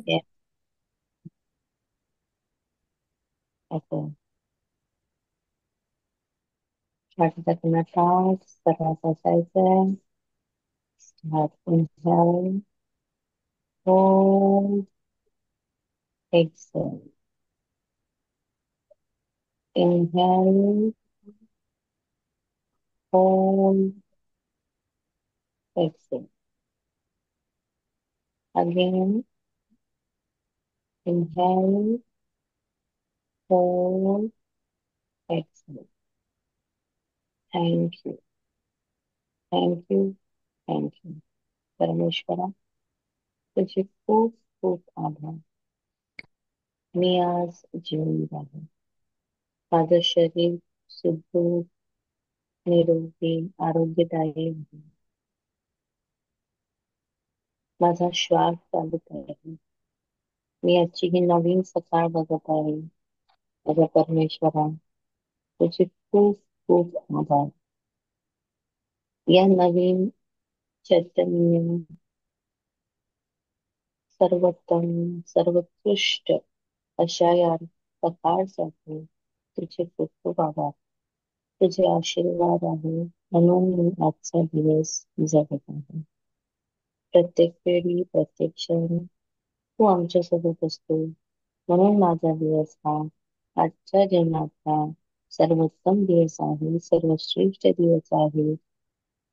Yes, okay. Starting the task, सर्वात असायचंय. Start inhale, hold, exhale. Inhale, hold, exhale. Again, inhale, hold, exhale. Thank you, thank you, thank you. परमेश्वरा, तुझे खूप खूप आभार. मी आज जिवंत आहे. माझं शरीर सुदृढ, निरोगी, आरोग्यदायी आहे. माझा श्वास चालत आहे. मी आजची ही नवीन सकाळ बघत आहे. माझ्या परमेश्वरा, तुझे खूप खूप आभार. या नवीन चैतन्य, सर्वोत्तम, सर्वोत्कृष्ट अशा या सकाळसाठी तुझे खूप खूप आभार. तुझे आशीर्वाद आहे म्हणून मी आजचा दिवस जगत आहे. प्रत्येक वेळी, प्रत्येक क्षण तू आमच्यासोबत असतो, म्हणून माझा दिवस हा आजच्या जीवनातला सर्वोत्तम दिवस आहे, सर्वश्रेष्ठ दिवस आहे.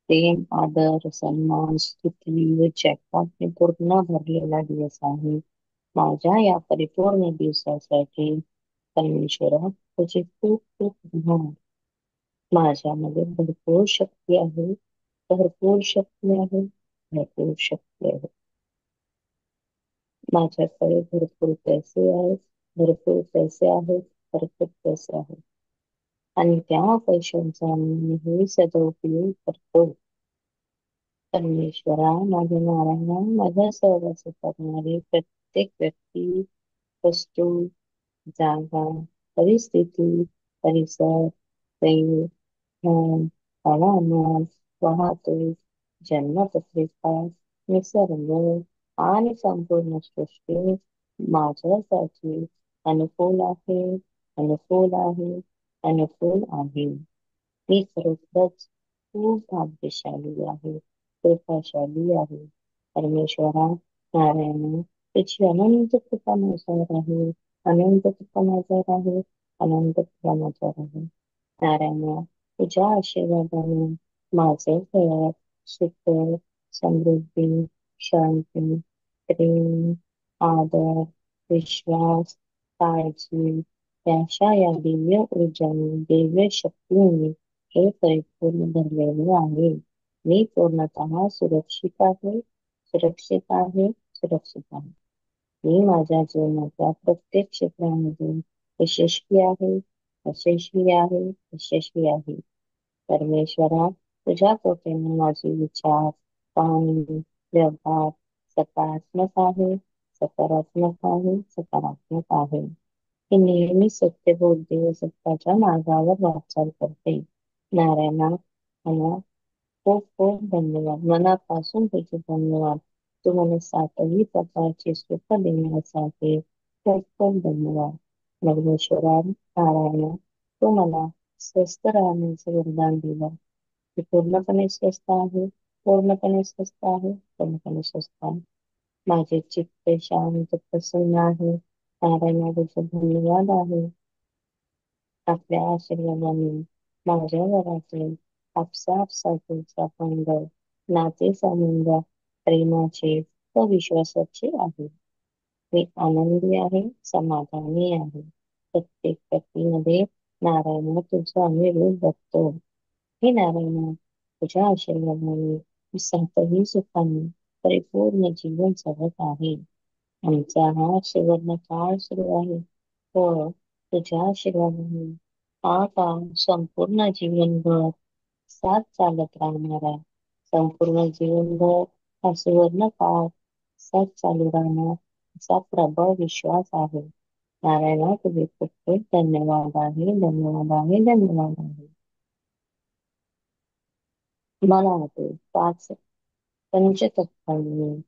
प्रेम, आदर, सन्मान, स्तुती व जयपाने पूर्ण भरलेला दिवस आहे. माझ्या या परिपूर्ण दिवसासाठी परमेश्वरा तुझे खूप खूप आभार. माझ्यामध्ये भरपूर शक्ती आहे, भरपूर शक्ती आहे, भरपूर शक्ती आहे. माझ्याकडे भरपूर पैसे आहेत, भरपूर पैसे आहेत, भरपूर पैसे आहेत. आणि त्या पैशांचा मी नेहमी सदुपयोग करतो. परमेश्वरा, माझ्या नारायणा, माझ्या सहवास करणारी प्रत्येक व्यक्ती, वस्तू, जागा, परिस्थिती, परिसर, दैव, मन, हवामान, वाहतूक, जन्मपत्रिका, निसर्ग आणि संपूर्ण सृष्टी माझ्यासाठी अनुकूल आहे, अनुकूल आहे, अनुकूल आहे. मी खरोखरच खूप भाग्यशाली आहे, कृपाशाली आहे. परमेश्वरा, नारायण, तुझी अनंत कृपा माझ्यावर आहे, अनंत कृपा माझ्यावर आहे, अनंत कृपा माझ्यावर आहे. नारायण, तुझ्या आशीर्वादाने माझे घरात सुख, समृद्धी, शांती, प्रेम, आदर, विश्वास, काळजी त्याच्या या दिव्य ऊर्जाने, दिव्य शक्तीने हे परिपूर्ण भरलेले आहे. मी पूर्णतः सुरक्षित आहे, सुरक्षित आहे, सुरक्षित आहे. मी माझ्या जीवनाच्या प्रत्येक क्षेत्रामध्ये यशस्वी आहे, यशस्वी आहे, यशस्वी आहे. परमेश्वरा, तुझ्या कृपेने माझे विचार, पाहणी, व्यवहार सकारात्मक आहे, सकारात्मक आहे, सकारात्मक आहे. ही नेहमी सत्य बोलते व सत्याच्या मार्गावर वाटचाल करते. नारायणा, मला खूप खूप धन्यवाद. मनापासून तुझे धन्यवाद. तू मला सातही प्रकारचे सुख देण्यासाठी खूप खूप धन्यवाद. परमेश्वरा, नारायण, तू मला स्वस्थ राहण्याचे वरदान दिलं. मी पूर्णपणे स्वस्थ आहे, पूर्णपणे स्वस्थ आहे, पूर्णपणे स्वस्थ आहे. माझे चित्त शांत प्रसन्न आहे. नारायणा, तुझे धन्यवाद आहे. आपल्या आशीर्वादाने माझ्या घरातील आपसापसातील संबंध, नातेसंबंध प्रेमाचे व विश्वासाचे आहे. मी आनंदी आहे, समाधानी आहे. प्रत्येक व्यक्तीमध्ये नारायण तुझा आम्ही रूप बघतो. हे नारायण, तुझ्या आशीर्वादाने मी सातही सुखाने परिपूर्ण जीवन जगत आहे. आमचा हा सुवर्ण काळ सुरू आहे. हो, तुझ्या आशीर्वादाने हा काळ संपूर्ण जीवनभर साथ चालत राहणार आहे. संपूर्ण जीवनभर हा सुवर्ण काळ साथ चालू राहणार असा प्रबळ विश्वास आहे. नारायणा, तुझे खूप खूप धन्यवाद आहे, धन्यवाद आहे, धन्यवाद आहे. मला वाटते पाच पंचतत्वांनी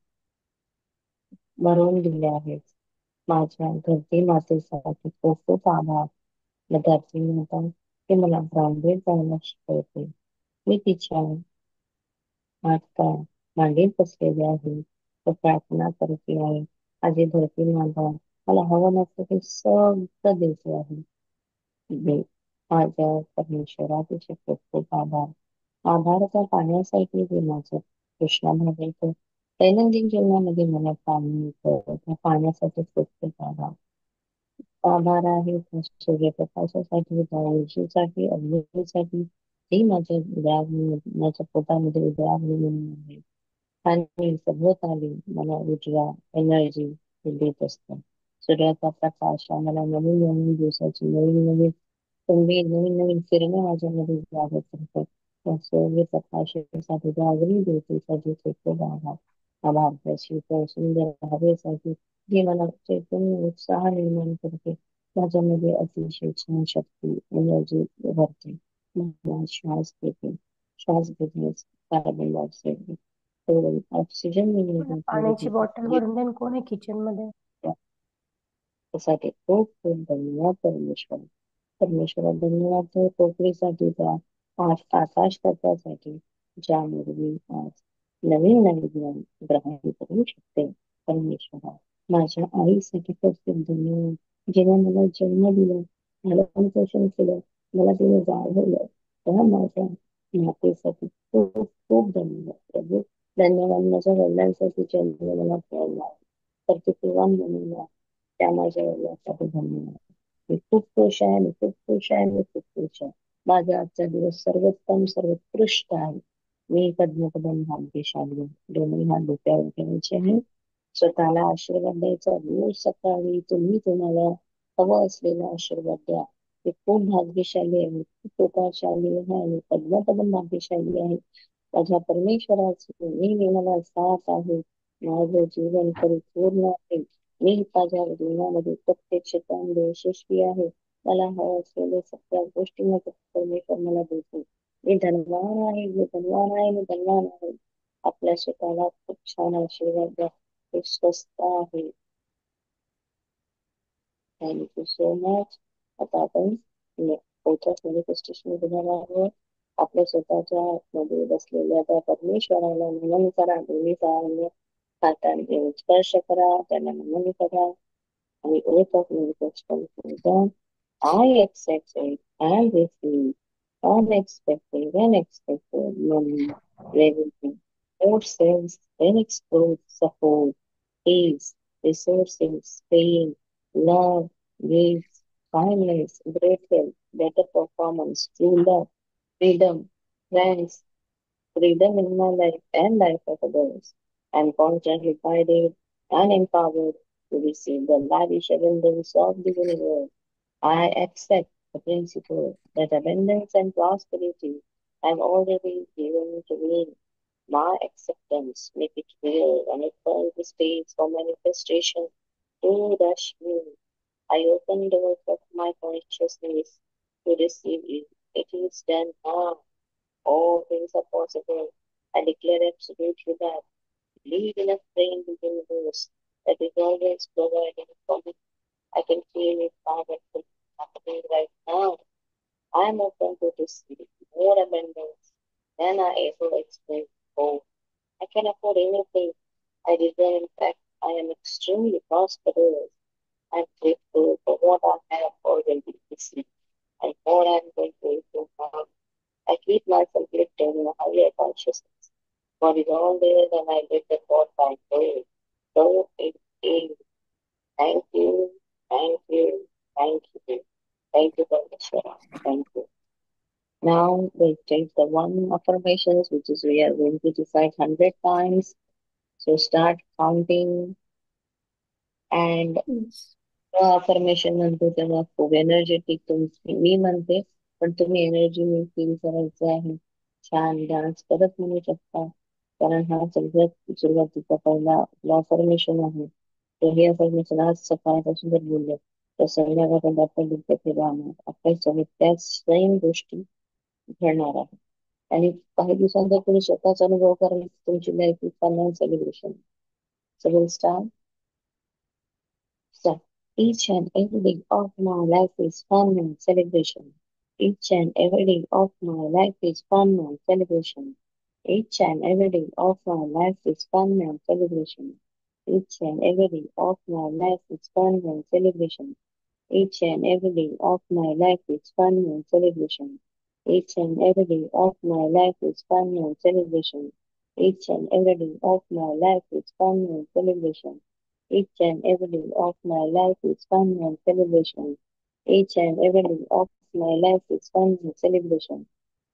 भरवून दिले आहेत. माझ्या धरती मातेसाठी खूप खूप आभार. न धरती माता ते मला ग्राउंडेड जायला शिकवते. मी तिच्या आता मांडीत बसलेले आहे. तो प्रार्थना करते आहे. माझी धरती माता मला हवं नसतं ते सगळं देते आहे. दे माझ्या परमेश्वरा तुझे खूप खूप आभार. आभाराच्या पाण्यासाठी ते माझं कृष्णा भागायचं दैनंदिन जीवनामध्ये मला पाणी मिळतं त्या पाण्यासाठी खूप खूप आभार. आभार आहे त्या सूर्यप्रकाशासाठी त्या ऊर्जेसाठी अग्नीसाठी ते माझ्या माझ्या पोटामध्ये उदयाला म्हणून आहे. आणि सभोवताली मला ऊर्जा एनर्जी देत असतं. सूर्याचा प्रकाश आम्हाला नवीन नवीन दिवसाची नवीन नवीन संधी नवीन नवीन किरणे माझ्यामध्ये जागत राहतात. त्या सूर्यप्रकाशासाठी त्या अग्नी ज्योतीसाठी खूप खूप आभार. आभार त्या शीतळ सुंदर हवेसाठी जी मला चैतन्य उत्साह निर्माण करते. माझ्यामध्ये अतिशय छान शक्ती एनर्जी भरते. मला श्वास घेते श्वास घेते कार्बन डायऑक्साईड तो ऑक्सिजन मला मिळण्यासाठी पाण्याची बॉटल भरून देईन, कोण आहे किचन मध्ये? त्यासाठी खूप खूप धन्यवाद परमेश्वर. परमेश्वरा धन्यवाद त्या पोकळीसाठी त्या आकाश तत्वासाठी ज्यामुळे मी आज नवीन नवीन ज्ञान ग्रहण करू शकते. परमेश्वरा माझ्या आईसाठी खूप खूप धन्यवाद जेव्हा मला जन्म दिला मला पोषण केलं मला तिने वाढवलं तेव्हा माझ्या मातेसाठी खूप खूप धन्यवाद प्रभू. धन्यवाद माझ्या वडिलांसाठी ज्यांनी मला कळला तर ते तेव्हा बनवला त्या माझ्या वडिलांसाठी धन्यवाद. मी खूप खुश आहे मी खूप खुश आहे मी खूप खुश आहे. माझा आजचा दिवस सर्वोत्तम सर्वोत्कृष्ट आहे. मी पद्मपदम भाग्यशाली आहे. दोन्ही हात डोक्यावर ठेवायचे आहे. स्वतःला आशीर्वाद द्यायचा रोज सकाळी तुम्ही तुम्हाला हवं असलेला आशीर्वाद द्या. मी खूप भाग्यशाली आहे मी खूप कृपाशाली आहे आणि पद्मपदम भाग्यशाली आहे. माझ्या परमेश्वराचे नेहमी मला साथ आहे. माझं जीवन परिपूर्ण आहे. मी माझ्या जीवनामध्ये प्रत्येक क्षेत्रामध्ये यशस्वी आहे. मला हवं असलेल्या सगळ्या गोष्टी माझा परमेश्वर मला देतो. मी धनवान आहे मी धनवान आहे मी धनवान आहे. आपल्या स्वतःला खूप छान आशीर्वाद द्या. मी स्वस्त आहे. Thank you so much. आता आपण पुढच्या मॅनिफेस्टेशन घेणार आहोत. आपल्या स्वतःच्या मध्ये बसलेल्या त्या परमेश्वराला नमन करा. दोन्ही पायाने हाताने स्पर्श करा त्यांना नमन करा आणि ओळख manifestation. I accept it and receive unexpected, unexpected money, revenue, more sales, unexplored support, ease, resources, fame, love, gifts, kindness, great health, better performance, true love, freedom, friends, freedom in my life and life of others. I'm constantly guided and empowered to receive the lavish abundance of the universe. I accept the principle that abundance and prosperity have already given to me. My acceptance make it real and it fills the space for manifestation to rush me. I open doors of my consciousness to receive it. It is done now. All things are possible. I declare absolutely that. Believe in a friend universe that is always providing for me. I can feel it powerful happening right now. I am open to receive more abundance than I ever experienced before. I can afford anything I desire. In fact, I am extremely prosperous. I'm grateful for what I have already received and what I'm going to receive now. I keep myself lifted in a higher consciousness. God is all there and I live the God by faith. So it is. Thank you, thank you, thank you. Thank you, Parmeshwara. Thank you. Now we'll take the one affirmations, which is we are going to decide 100 times. So start counting and Yes. Affirmation म्हणतो तेव्हा खूप energetic तुमची मी म्हणते पण तुम्ही energy me feel करायचं आहे. छान डान्स करत म्हणू शकता कारण हा सगळ्यात सुरुवातीचा पहिला आपला अफर्मेशन आहे. तर हे अफर्मेशन आज सकाळपासून जर बोलले तर संध्याकाळपर्यंत आपण डोक्यात राहणार आपल्यासोबत त्याच सेम गोष्टी घडणार आहे. आणि काही दिवसांचा तुम्ही स्वतःचा अनुभव कराल तुमची life finance celebration. So we'll start. Each and every day of my life is fun and celebration. Each and every day of my life is fun and celebration. Each and every day of my life is fun and celebration. Each and every day of my life is fun and celebration. Each and every day of my life is fun and celebration. Each and every day of my life is fun and celebration. Each and every day of my life is fun and celebration. Each and every day of my life is fun and celebration. Each and every day of my life is fun and celebration.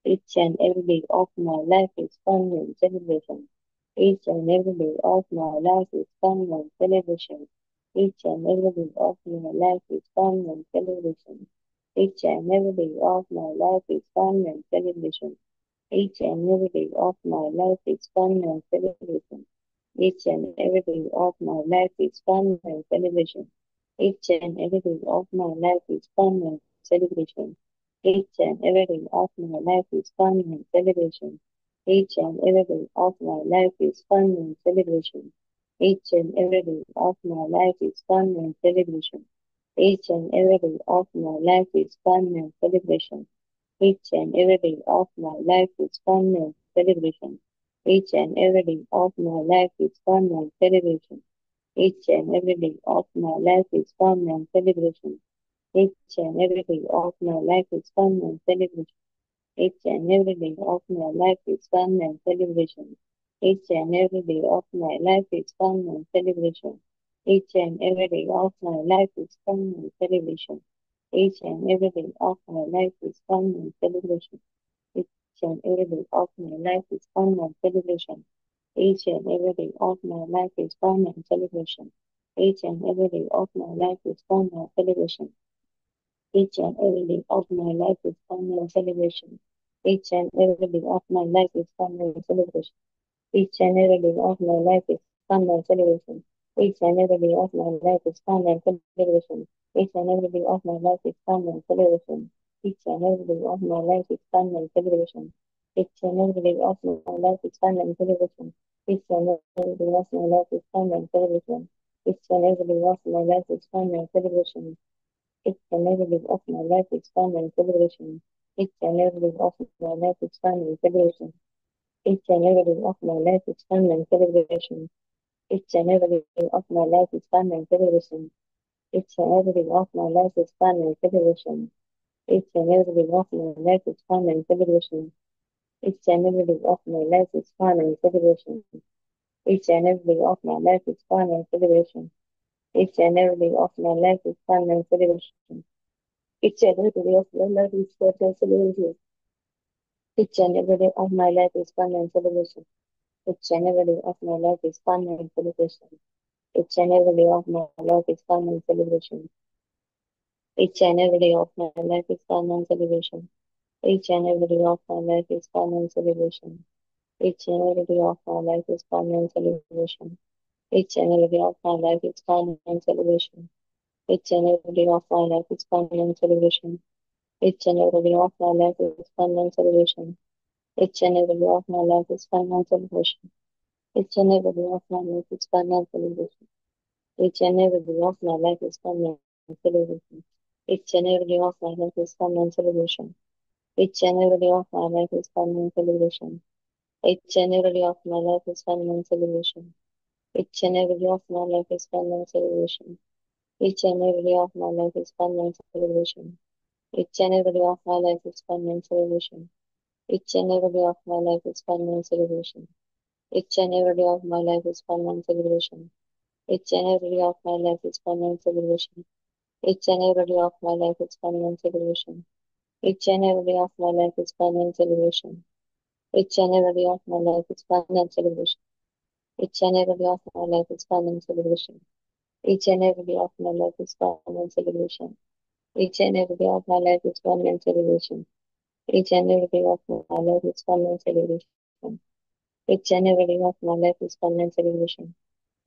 Each and every day of my life is fun and celebration. Each and every day of my life is fun and celebration. Each and every day of my life is fun and celebration. Each and every day of my life is fun and celebration. Each and every day of my life is fun and celebration. Each and every day of my life is fun and celebration. Each and every day of my life is fun and celebration. Each and every day of my life is fun and celebration. Each and every day of my life is fun and celebration. Each and every day of my life is fun and celebration. Each and every day of my life is fun and celebration. Each and every day of my life is fun and celebration. Each and every day of my life is fun and celebration. Each and every day of my life is fun and celebration. Each and every day of my life is fun and celebration. Each and every day of my life is fun and celebration. Each and every day of my life is fun and celebration. Each and every day of my life is fun and celebration. Each and every day of my life is fun and celebration. Each and every day of my life is fun and celebration. Each and every day of my life is fun and celebration. Each and every day of my life is fun and celebration. Each and every day of my life is fun and celebration. Each and every day of my life is fun and celebration. Each and every day of my life is fun and celebration. Each and every day of my life is fun and celebration. Each and every day of my life is fun and celebration. Each and every day of my life is fun and celebration. Each and every day of my life is fun and celebration. Each and every day of my life is fun and celebration. Each and every day of my life is fun and celebration. Each and every day of my life is fun and celebration. Each and every day of my life is fun and celebration. Each and every day of my life is fun and celebration. Each and every day of my life is fun and celebration. Each and every day of my life is fun and celebration. Each and every day of my life is fun and celebration. Each and every day of my life is fun and celebration. Each and every day of my life is fun and celebration. Each and every day of my life is fun and celebration. Each and every day of my life is fun and celebration. Each and every day of my life is fun and celebration. Each and every day of my life is fun and celebration. Each and every day of my life is fun and celebration. Each and every day of my life is fun and celebration. Each and every day of my life is fun and celebration. Each and every day of my life is fun and celebration. Each and every day of my life is fun and celebration. Each and every day of my life is fun and celebration. Each and every day of my life is fun and celebration. Each and every day of my life is fun and celebration. Each and every day of my life is fun and celebration. Each and every day of my life is fun and celebration. Each and every day of my life is fun and celebration. Each and every day of my life is fun and celebration. Each and every day of my life is fun and celebration. Each and every day of my life is fun and celebration. Each and every day of my life is fun and celebration. Each and every day of my life is fun and celebration. Each and every day of my life is fun and celebration. Each and every day of my life is fun and celebration. Each and every day of my life is fun and celebration. Each and every day of my life is fun and celebration. Each and every day of my life is fun and celebration. Each and every day of my life is fun and celebration. Each and every day of my life is fun and celebration. Each and every day of my life is fun and celebration. Each and every day of my life is fun and celebration. Each and every day of my life is fun and celebration. Each and every day of my life is fun and celebration.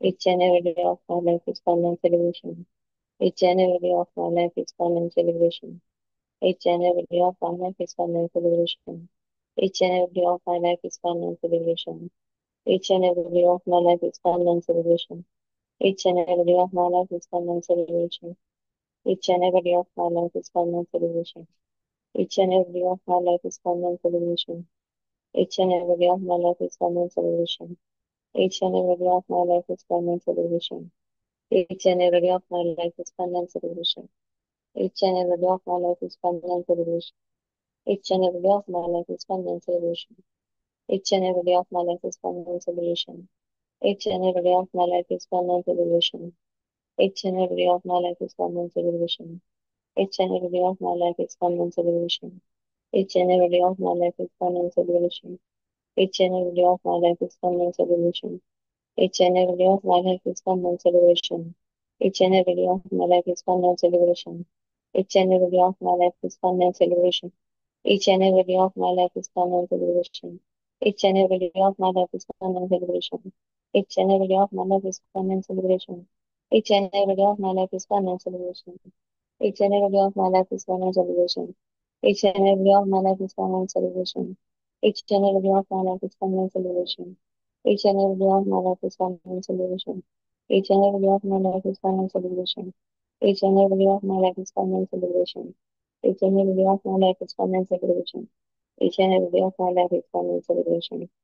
Each and every day of my life is fun and celebration. Each and every day of my life is fun and celebration. Each and every day of my life is fun and celebration. Each and every day of my life is fun and celebration. Each and every day of my life is fun and celebration. Each and every day of my life is fun and celebration. Each and every day of my life is fun and celebration. Each and every day of my life is fun and celebration. Each and every day of my life is fun and celebration. Each and every day of my life is fun and celebration. Each and every day of my life is fun and celebration. Each and every day of my life is fun and celebration. Each and every day of my life is fun and celebration. Each and every day of my life is fun and celebration. Each and every day of my life is fun and celebration. Each and every day of my life is fun and celebration. Each and every day of my life is fun and celebration. Each and every day of my life is fun and celebration. Each and every day of my life is fun and celebration. Each and every day of my life is fun and celebration. Each and every day of my life is fun and celebration. Each and every day of my life is fun and celebration. Each and every day of my life is fun and celebration. Each and every day of my life is fun and celebration. Each and every day of my life is fun and celebration. Each and every day of my life is fun and celebration. Each and every day of my life is fun and celebration. Each and every day of my life is fun and celebration. Each and every day of my life is fun and celebration. Each and every day of my life is fun and celebration. Each and every day of my life is fun and celebration. Each and every day of my life is fun and celebration. Each and every day of my life is fun and celebration. Each and every day of my life is fun and celebration.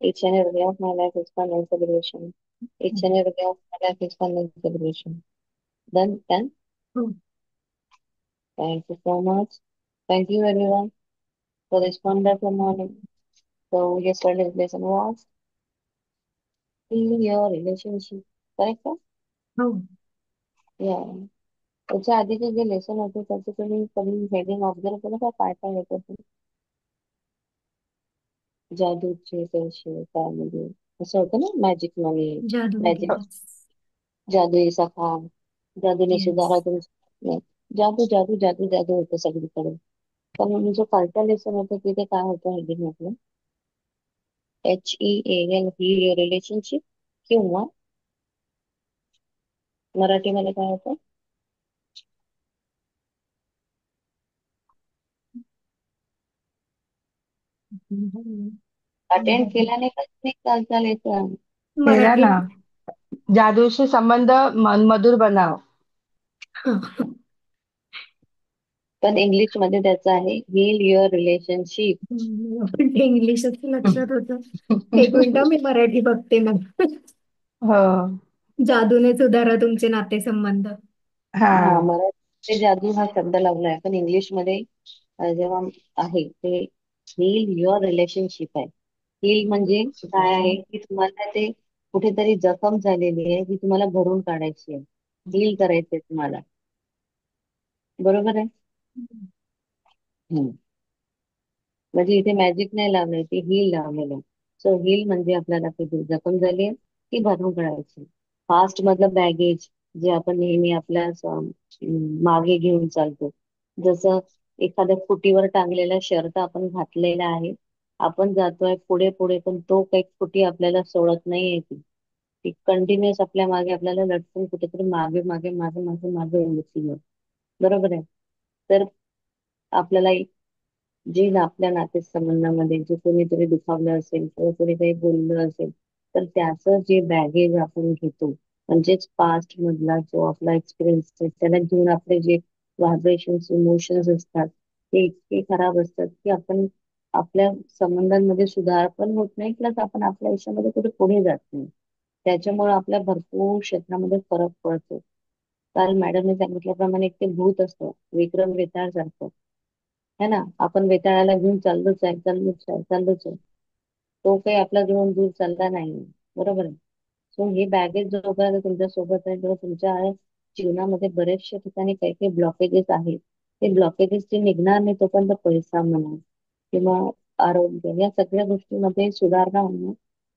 Each and every day of my life is fun and celebration. Each and every day of my life is fun and celebration. Done? Hmm. Thank you so much. Thank you everyone for this wonderful morning. So yesterday's lesson was heal your relationship. Correct? Sir? हो. Yeah. त्याच्या आधीचे जे lesson होते त्याचे तुम्ही कधी heading observe केलं का काय काय होतं ते? जादूचे पैसे त्यामध्ये असं होतं ना, मॅजिक मनी, जादुई मॅजिक, दिवस. जादुई सखा, जादूने येस. सुधारा तुमचं. जादू जादू जादू जादू होतं सगळीकडे. पण जो कालचा लेसन होता तिथे काय होतं हेडिंग म्हटलं, HEAL हील युअर रिलेशनशिप, किंवा मराठीमध्ये काय होतं? अटेंड केला नाही का तुम्ही कालचा लेसन? केला मराठी. ना. जादूशी संबंध मधुर बनाव. पण इंग्लिश मध्ये त्याचं आहे हील युअर रिलेशनशिप. इंग्लिशच लक्षात होतं. एक मिनिट मी मराठी बघते मग. हो. जादूने सुधारा तुमचे नातेसंबंध. हा. हा, मराठी जादू हा शब्द लावलाय, पण इंग्लिश मध्ये जेव्हा आहे ते हील युअर रिलेशनशिप आहे. हील म्हणजे काय आहे की तुम्हाला ते कुठेतरी जखम झालेली आहे ती तुम्हाला भरून काढायची आहे, हील करायचंय तुम्हाला. बरोबर आहे? हम्म. म्हणजे इथे मॅजिक नाही लावलंय, ती हील लावलेलं आहे. सो हील म्हणजे आपल्याला ती जखम झाली आहे ती भरून काढायची. पास्ट मधलं बॅगेज जे आपण नेहमी आपल्या मागे घेऊन चालतो, जसं एखाद्या फुटीवर टांगलेला शर्ट आपण घातलेला आहे, आपण जातोय पुढे पुढे, पण तो काही फुटी आपल्याला सोडत नाहीये. ती ती कंटिन्युअस आपल्या मागे आपल्याला लटकून कुठेतरी मागे मागे मागे मागे मागे येते. बरोबर आहे? तर आपल्याला जे आपल्या नातेसंबंधामध्ये जे कोणीतरी दुखावलं असेल किंवा कोणी काही बोललं असेल, तर त्याचं जे बॅगेज आपण घेतो, म्हणजेच पास्ट मधला जो आपला एक्सपिरियन्स आहे त्याला घेऊन आपले जे व्हायब्रेशन्स इमोशन्स असतात ते इतके खराब असतात की आपण आपल्या संबंधांमध्ये सुधार पण होत नाही, प्लस आपण आपल्या आयुष्यामध्ये कुठे पुढे जात नाही. त्याच्यामुळे आपल्या भरपूर क्षेत्रामध्ये फरक पडतो. काल मॅडमने सांगितल्याप्रमाणे एक ते भूत असतं, विक्रम वेताळ सारखं, है ना. आपण वेताळाला घेऊन चाललोच आहे चाललोच आहे चाललोच आहे, तो काही आपला घेऊन दूर चालला नाही. बरोबर आहे? सो हे बॅगेज जोपर्यंत तुमच्या सोबत आहे तेव्हा तुमच्या जीवनामध्ये बरेचशा ठिकाणी काही काही ब्लॉकेजेस आहेत. ते ब्लॉकेजेस जे निघणार नाही तोपर्यंत पैसा म्हणा किंवा आरोग्य या सगळ्या गोष्टींमध्ये सुधारणा होणं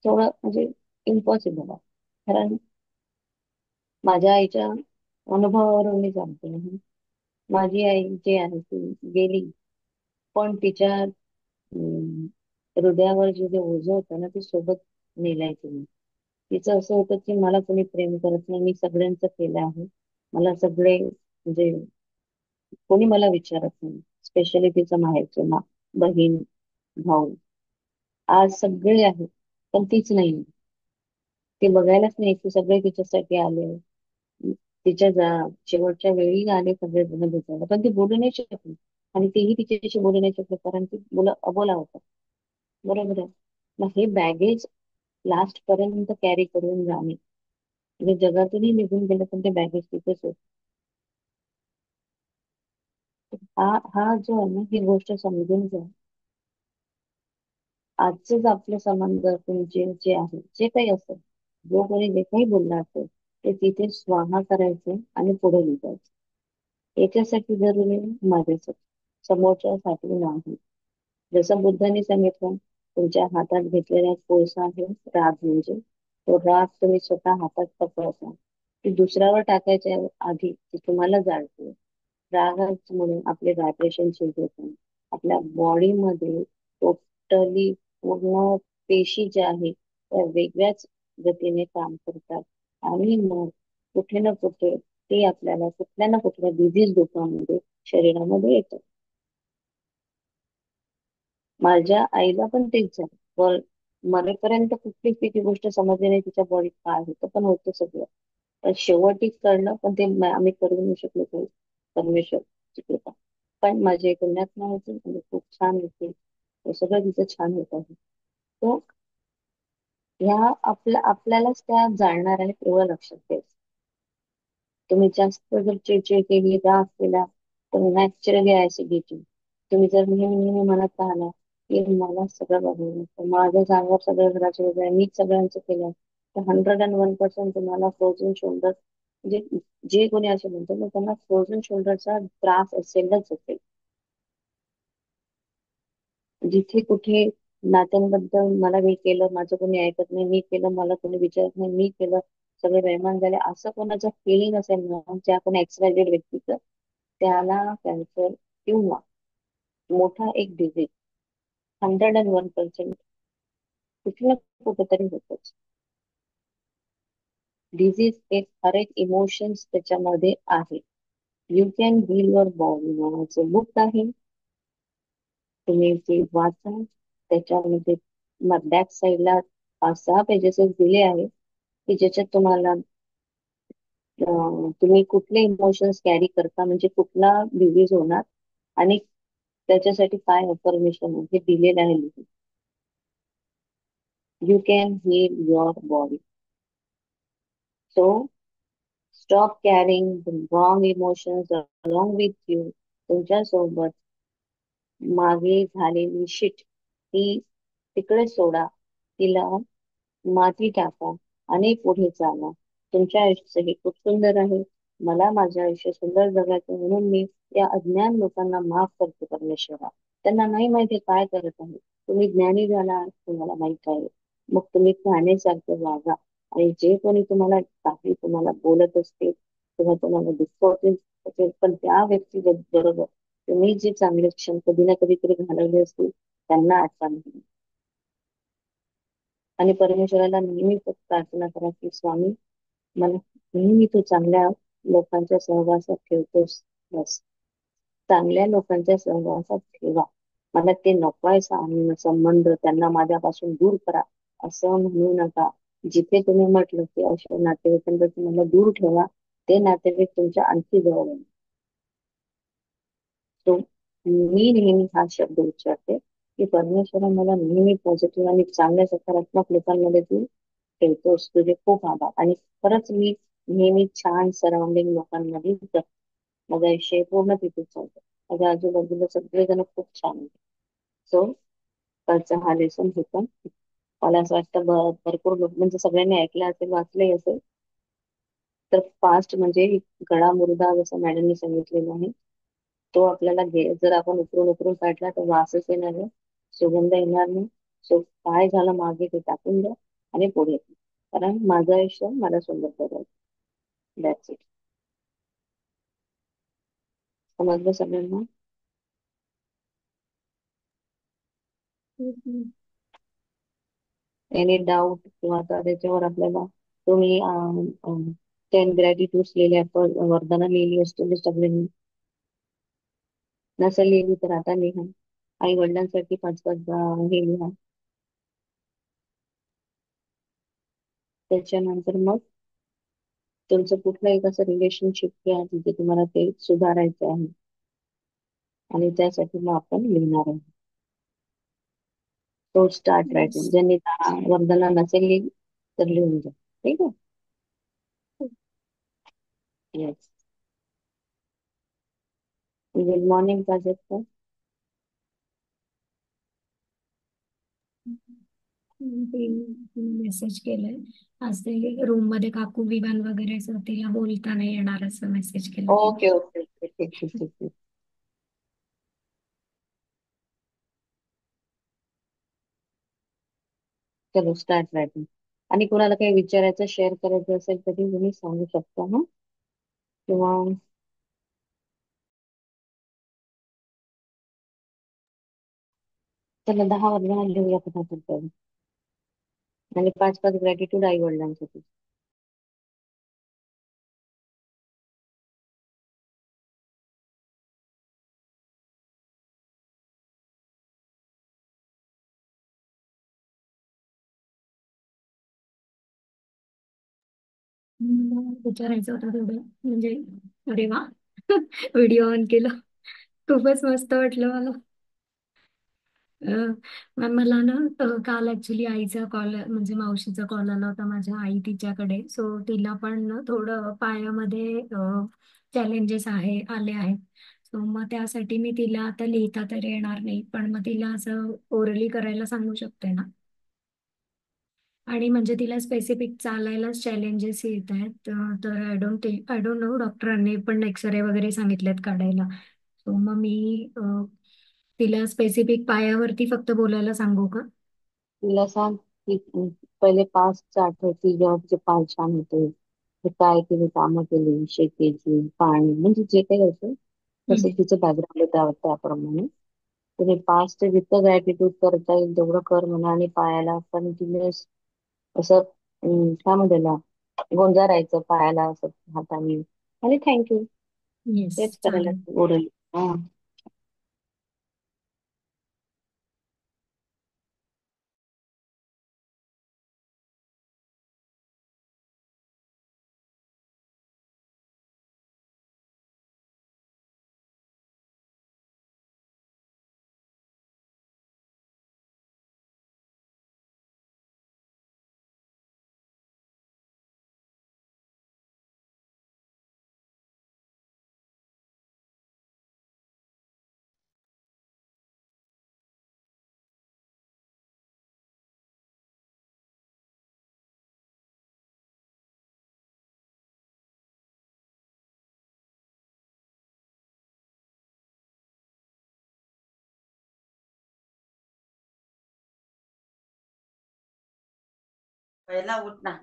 थोडं म्हणजे इम्पॉसिबल आहे. कारण माझ्या आईच्या अनुभवावरून मी सांगते. माझी आई जी आहे ती गेली, पण तिच्या हृदयावर जे जे ओझं होतं ना ते सोबत नेलंय तिने. तिचं असं होतं की मला कोणी प्रेम करत नाही, मी सगळ्यांचं केलं आहे, मला सगळे म्हणजे कोणी मला विचारत नाही. स्पेशली तिचं माहेरचं ना, बहीण, भाऊ, आज सगळे आहेत पण तीच नाही. ते बघायलाच नाही की सगळे तिच्यासाठी आले. तिच्या शेवटच्या वेळी आले सगळे जण भेटायला, पण ती बोलू नाही शकली. आणि तेही तिच्याशी बोलू नाही शकले कारण ती अबोला होता. बरोबर आहे. मग हे बॅगेज लास्ट पर्यंत कॅरी करून जाणे, म्हणजे जगातूनही निघून गेलं पण ते बॅगेज तिथेच होत. हा हा जो आहे ना, ही गोष्ट समजून घ्या. आजचेच आपले संबंध तुमचे जे आहे, जे काही असेल, जो कोणी जे काही बोलला असेल, ते तिथे स्वाहा करायचे आणि पुढे निघायचे. याच्यासाठी जरुरी माझ्यासाठी, समोरच्यासाठी नाही. जसं बुद्धांनी सांगितलं, तुमच्या हातात घेतलेला एक कोळसा आहे राग, म्हणजे तो राग तुम्ही स्वतः हातात पकडता, ती दुसऱ्यावर टाकायच्या आधी ती तुम्हाला जाळते. रागामुळे आपले व्हायब्रेशन चेंज होतात. आपल्या बॉडीमध्ये टोटली पूर्ण पेशी ज्या आहेत त्या वेगळ्याच गतीने काम करतात. आणि मग कुठे ना कुठे ते आपल्याला कुठल्या ना कुठल्या डिझीज रूपामध्ये शरीरामध्ये येतात. माझ्या आईला पण तेच झालं. मरेपर्यंत कुठलीच तिची गोष्ट समजली नाही, तिच्या बॉडीत काय होतं, पण होतं सगळं. पण शेवटी कळलं, पण ते आम्ही करू नाही शकलो काही, परमेश्वरची कृपा. पण माझी एक पुण्यात्मा होती आणि खूप छान होती. हे सगळं तिचं छान होत आहे. तो ह्या आपल्यालाच त्या जाणणार आहेत एवढं लक्षात ठेवायचं. तुम्ही जास्त जर चिडचिड केली, राग केला, तर नॅचरली ऍसिडिटी. तुम्ही जर नेहमी नेहमी म्हणत राहिला की मला सगळं बघायला, माझ्या जागेवर सगळं घराचे वगैरे मीच सगळ्यांचं केलं, तर 101% तुम्हाला फ्रोझन शोल्डर, म्हणजे जे कोणी असे म्हणतात ना, त्यांना फ्रोझन शोल्डरचा त्रास असेलच असेल. जिथे कुठे नात्यांबद्दल मला हे केलं, माझं कोणी ऐकत नाही, मी केलं, मला कोणी विचारत नाही, मी केलं, सगळे बेईमान झाले, असं कोणाचं फिलिंग असेल ना, ज्या कोणी एक्सवायझेड व्यक्तीचं, त्याला कॅन्सर किंवा मोठा एक डिझीज 101% कुठे ना कुठेतरी होतच. डिझीज एक हर एक इमोशन्स त्याच्यामध्ये आहे. You can heal your body नावाचं बुक आहे, तुम्ही ते वाचा. त्याच्यामध्ये बॅक साईडला 5-6 पेजेस दिले आहेत की ज्याच्यात तुम्हाला तुम्ही कुठले इमोशन्स कॅरी करता, म्हणजे कुठला डिझीज होणार आणि त्याच्यासाठी काय अफर्मेशन हे दिलेलं आहे. You can heal your body. So stop carrying wrong emotions along with you. तुमच्यासोबत मागे झालेली शिट ती तिकडे सोडा, तिला माती टाका आणि पुढे चाला. तुमच्या आयुष्य हे खूप सुंदर आहे. मला माझे आयुष्य सुंदर जगायचे म्हणून मी या अज्ञान लोकांना माफ करते परमेश्वरा. त्यांना नाही माहिती काय करत आहे. तुम्ही ज्ञानी झाला, तुम्हाला माहित आहे. मग तुम्ही प्राण्यासारखं वागा. आणि जे कोणी तुम्हाला काही तुम्हाला बोलत असते किंवा तुम्हाला दुखवतील असेल, पण त्या व्यक्ती बरोबर तुम्ही जे चांगले क्षण कधी ना कधीतरी घालवले असतील त्यांना आठवा नाही. आणि परमेश्वराला नेहमी फक्त प्रार्थना करा की स्वामी, मला नेहमी तू चांगल्या लोकांच्या सहवासात ठेवतोस, बस चांगल्या लोकांच्या सहवासात ठेवा. मला ते नकोयचा आणि संबंध त्यांना माझ्यापासून दूर करा असं म्हणू नका. जिथे तुम्ही म्हटलं की अशा नातेवाईकांपासून मला दूर ठेवा, ते नातेवाईक तुमच्या आणखी जवळ येईल. तो मी नेहमी हा शब्द उच्चारते की परमेश्वरा, मला नेहमी पॉझिटिव्ह आणि चांगल्या सकारात्मक लोकांमध्ये तू ठेवतोस. तुझे खूप आभार. आणि खरंच मी नेहमी छान सराउंडिंग लोकांमध्ये जगते. माझा आयुष्य पूर्ण तिथेच चालतं. माझ्या आजूबाजूला सगळेजण खूप छान आहेत. सो कालचा हा लेसन होता. मला असं वाटतं भरपूर लोक म्हणजे सगळ्यांनी ऐकलं असेल, वाचलंही असेल. तर फास्ट म्हणजे गळा मुर्दा जसं मॅडमनी सांगितलेलं आहे, तो आपल्याला जर आपण उकरून उकरून काढला तर वासच येणार नाही, सुगंध येणार नाही. सो काय झालं मागे ते टाकून द्या आणि पुढे या. कारण माझं आयुष्य मला सुंदर करायचं. That's it. समजलं सगळ्यांना? हम्म. एनी डाऊट किंवा आता त्याच्यावर आपल्याला तुम्ही 10 ग्रॅटिट्यूड लिहिल्या, वरदानं लिहिली असतील सगळ्यांनी. नसेल लिहिली तर आता लिहा. आई वडिलांसाठी 5-5 हे लिहा. त्याच्यानंतर मग तुमचं कुठलं एक असं रिलेशनशिप आहे जिथे तुम्हाला ते सुधारायचं आहे आणि त्यासाठी मग आपण लिहिणार आहे. तो स्टार्ट रायटिंग येस. ज्यांनी वंदना नसेल लिहिली तर लिहून जा. ठीक आहे. Yes. Good morning Prajakta. Message केलाय. आज ते रूम मध्ये काकू विवान वगैरे असं तिला बोलता नाही येणार असं मेसेज केलं तिने. ओके ओके ओके ठीक ठीक ठीक ठीक. चलो स्टार्ट रायटिंग. आणि कोणाला काही विचारायचं शेअर करायचं असेल तरी तुम्ही सांगू शकता हा. किंवा चला 10 वर्गाला लिहूया पटापट. आणि 5 ग्रॅटिट्यूड आई वडिलांसाठी. मला विचारायचं होतं थोडं म्हणजे अरे वा व्हिडिओ ऑन केला. खूपच मस्त वाटलं मला. मॅम मला ना काल ऍक्च्युली आईचा कॉल म्हणजे मावशीचा कॉल आला होता माझ्या आई तिच्याकडे. सो तिला पण ना थोडं पायामध्ये चॅलेंजेस आले आहेत. सो मग त्यासाठी मी तिला आता लिहिता तरी येणार नाही पण मग तिला असं ओरली करायला सांगू शकते ना. आणि म्हणजे तिला स्पेसिफिक चालायलाच चॅलेंजेस येत आहेत. तर आय डोंट नो डॉक्टरांनी पण एक्सरे वगैरे सांगितलेत काढायला. सो मग मी तिला स्पेसिफिक पायावरती फक्त बोलायला सांगू का? तिला सांग की पहिले पास्टच आठवती जेव्हा तिचे पाय छान होते. ते काय तिने कामं केली शेतीची पाणी म्हणजे जे काही असेल तसं हम्म. तिचं बॅकग्राऊंड त्याप्रमाणे तुम्ही पास्ट जितकं ग्रॅटिट्यूड करता येईल तेवढं कर म्हणा. आणि पायाला कंटिन्युअस असं काय म्हणते ना गोंजारायचं पायाला असं हाताने आणि थँक्यू येस तेच करायला चालेल. ओरल. हा. पहिला उठ ना.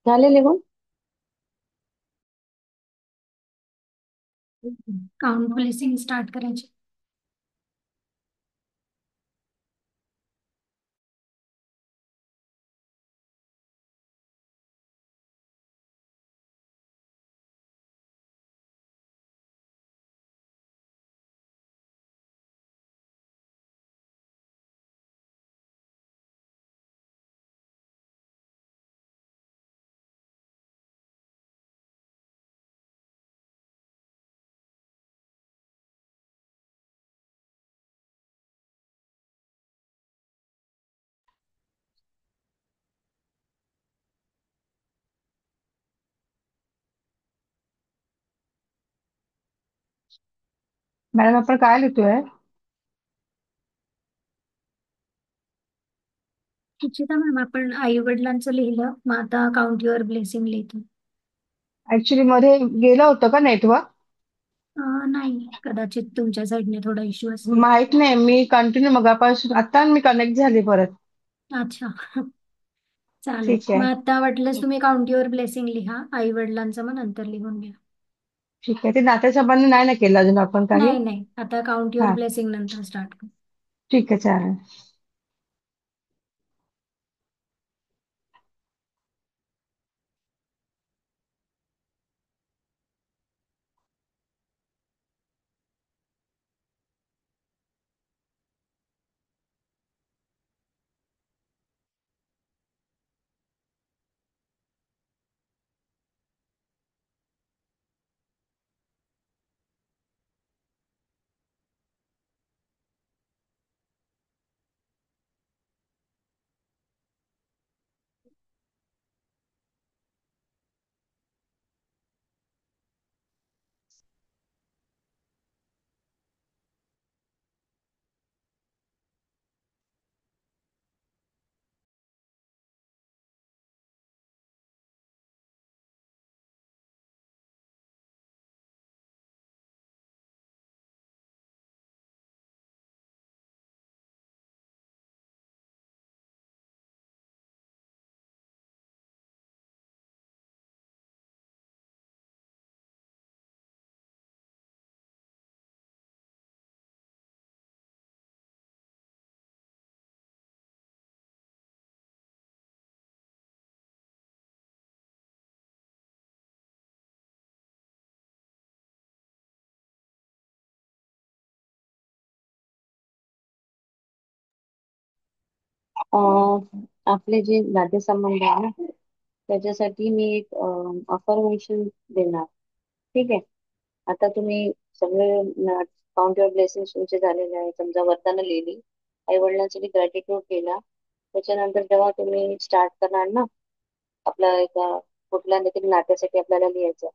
झाले निघून. काउंट ब्लेसिंग स्टार्ट करायची. मॅडम आपण काय लिहितोय? सुचिता मॅम, आपण आई वडिलांचं लिहिलं, मग आता काउंट युअर ब्लेसिंग लिहितो. ऍक्च्युली मध्ये गेलं होतं का नेटवर्क? नाही, कदाचित तुमच्या साईडने थोडा इश्यू असेल. माहित नाही, मी कंटिन्यू मगापासून आता मी कनेक्ट झाली परत. अच्छा. चालेल, ठीक आहे. मग आता वाटलंच तुम्ही काउंट युअर ब्लेसिंग लिहा आई वडिलांचं, मग नंतर लिहून घ्या. ठीक आहे, ते नातेसंबंध नाही ना केलं अजून आपण काही. नाही नाही, आता काउंट युअर हा, ब्लेसिंग नंतर स्टार्ट करू. ठीक आहे, चालेल. आपले जे नातेसंबंध आहे ना, त्याच्यासाठी मी एक अफर्मेशन देणार. ठीक आहे. आता तुम्ही सगळे काउंट युअर ब्लेसिंग्स तुमचे झालेले आहे. समजा वरताना लिहिली, आई वडिलांसाठी ग्रॅटिट्यूड केला. त्याच्यानंतर जेव्हा तुम्ही स्टार्ट करणार ना, आपल्या एका कुठल्या तरी नात्यासाठी आपल्याला लिहायचं,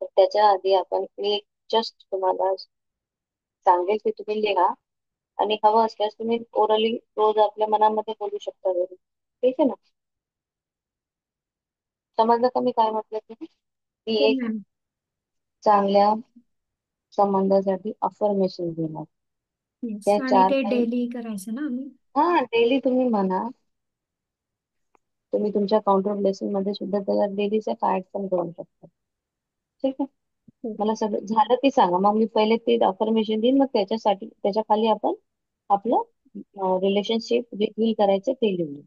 तर त्याच्या आधी आपण मी जस्ट तुम्हाला सांगेल की तुम्ही लिहा. आणि हवं असल्यास तुम्ही ओरली रोज आपल्या मनामध्ये बोलू शकता घरी. ठीक आहे ना? समजलं का मी काय म्हटलं ते? मी हो एक मॅम. चांगल्या संबंधासाठी अफर्मेशन देणार. येस, त्या आणि चार ते काही, डेली करायचं ना आम्ही. हा, डेली तुम्ही म्हणा. तुम्ही तुमच्या काउंटर ब्लेसिंग मध्ये सुद्धा त्याला डेलीचा कार्ड पण करू शकता. ठीक आहे. हो. मला सगळं झालं की सांगा, मग मी पहिले ते अफर्मेशन देईन, मग त्याच्यासाठी त्याच्या खाली आपण आपलं रिलेशनशिप जे डील करायचं ते लिहू.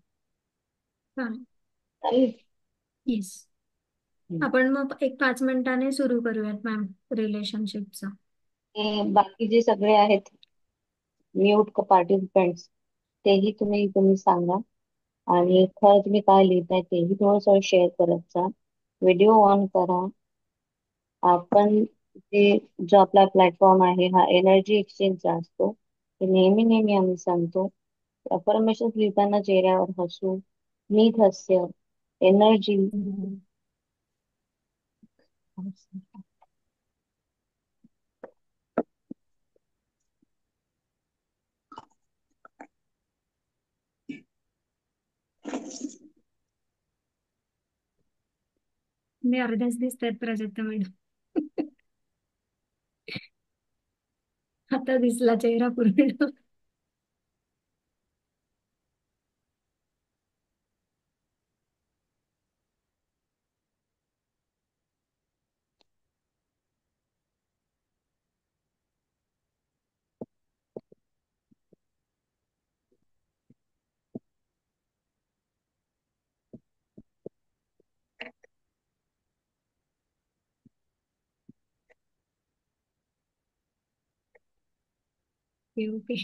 चालेल. चालेल. येस. हम्म. आपण मग एक 5 मिनिटाने सुरू करूयात मॅम रिलेशनशिपचं. हे बाकी जे सगळे आहेत म्यूट पार्टिसिपेंट्स, तेही तुम्ही तुम्ही सांगा. आणि खरं तुम्ही काय लिहिताय तेही थोडंसं शेअर करत जा. व्हिडिओ ऑन करा. आपण जे जो आपला प्लॅटफॉर्म आहे हा एनर्जी एक्सचेंजचा असतो. ते नेहमी नेहमी आम्ही सांगतो. अफर्मेशन लिहिताना चेहऱ्यावर हसू, स्मित हास्य, एनर्जी. मी अर्ध्याच दिसतात प्राजक्ता मॅडम. आता दिसला चेहरा पूर्ण. Okay okay.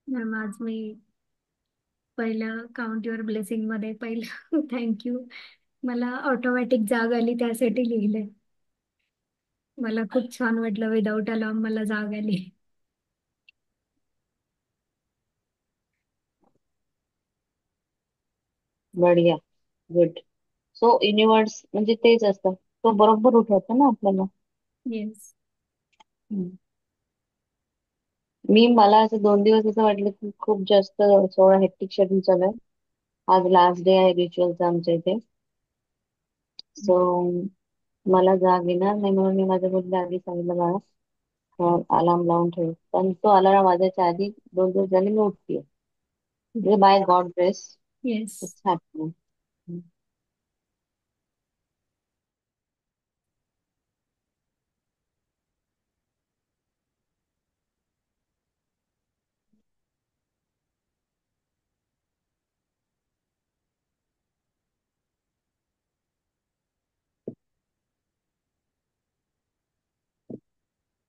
मॅम आज मी पहिल्या काउंट युअर ब्लेसिंग मध्ये पहिलं थँक्यू. मला ऑटोमॅटिक जाग आली त्यासाठी लिहिलंय. मला खूप छान वाटलं, विदाऊट अलार्म मला जाग आली. बढिया. गुड. सो युनिवर्स म्हणजे तेच असतं, तो बरोबर उठवतो ना आपल्याला. येस. हम्म. मला असं 2 दिवस असं वाटलं की खूप जास्त सोळा हेक्टिक शेड्यूल चालू आहे. आज लास्ट डे आहे रिच्युअलचा आमच्या इथे. सो मला जाग येणार नाही म्हणून मी माझ्या मुलीला आधी सांगितलं, बाळा अलार्म लावून ठेव. पण तो अलार्म वाजायच्या आधी 2 दिवस झाले मी उठतीये. म्हणजे by god grace yes. It's happening.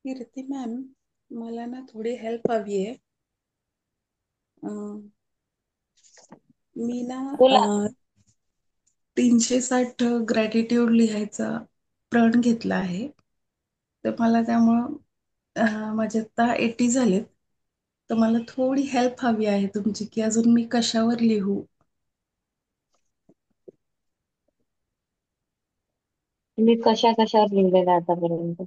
Kirti ma'am, मला ना थोडी हेल्प हवी आहे. मी ना बोला. 360 ग्रॅटिट्यूड लिहायचा प्रण घेतला आहे. तर मला त्यामुळं माझे आता 80 झालेत. तर मला थोडी हेल्प हवी आहे तुमची, की अजून मी कशावर लिहू. तुम्ही कशावर लिहिलेलं आतापर्यंत?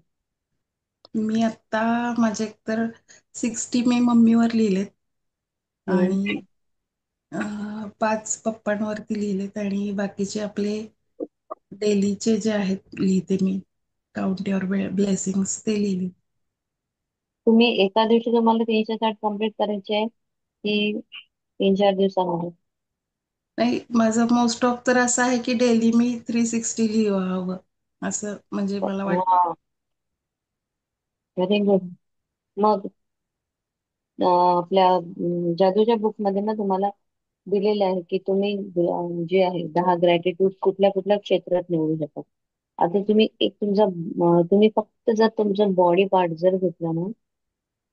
मी आता माझे एकतर 60 मे मम्मीवर लिहिलेत हम्म. आणि 5 पप्पांवरती लिहिलेत आणि बाकीचे आपले डेलीचे जे आहेत लिहिते मी. काउंट युअर ब्लेसिंग्स ते लिहिले. तुम्ही एका दिवशी तुम्हाला 360 कम्प्लीट करायचे आहे की 3-4 दिवसामध्ये? नाही, माझं मोस्ट ऑफ तर असं आहे की डेली मी 360 लिहावं असं म्हणजे मला वाटतं. वा. Very good. मग आपल्या जादूच्या बुक मध्ये ना तुम्हाला दिलेले आहे की तुम्ही जे आहे 10 ग्रॅटिट्यूड कुठल्या कुठल्या क्षेत्रात निवडू शकता. आता तुम्ही एक तुम्ही फक्त जर तुमचा बॉडी पार्ट जर घेतला ना,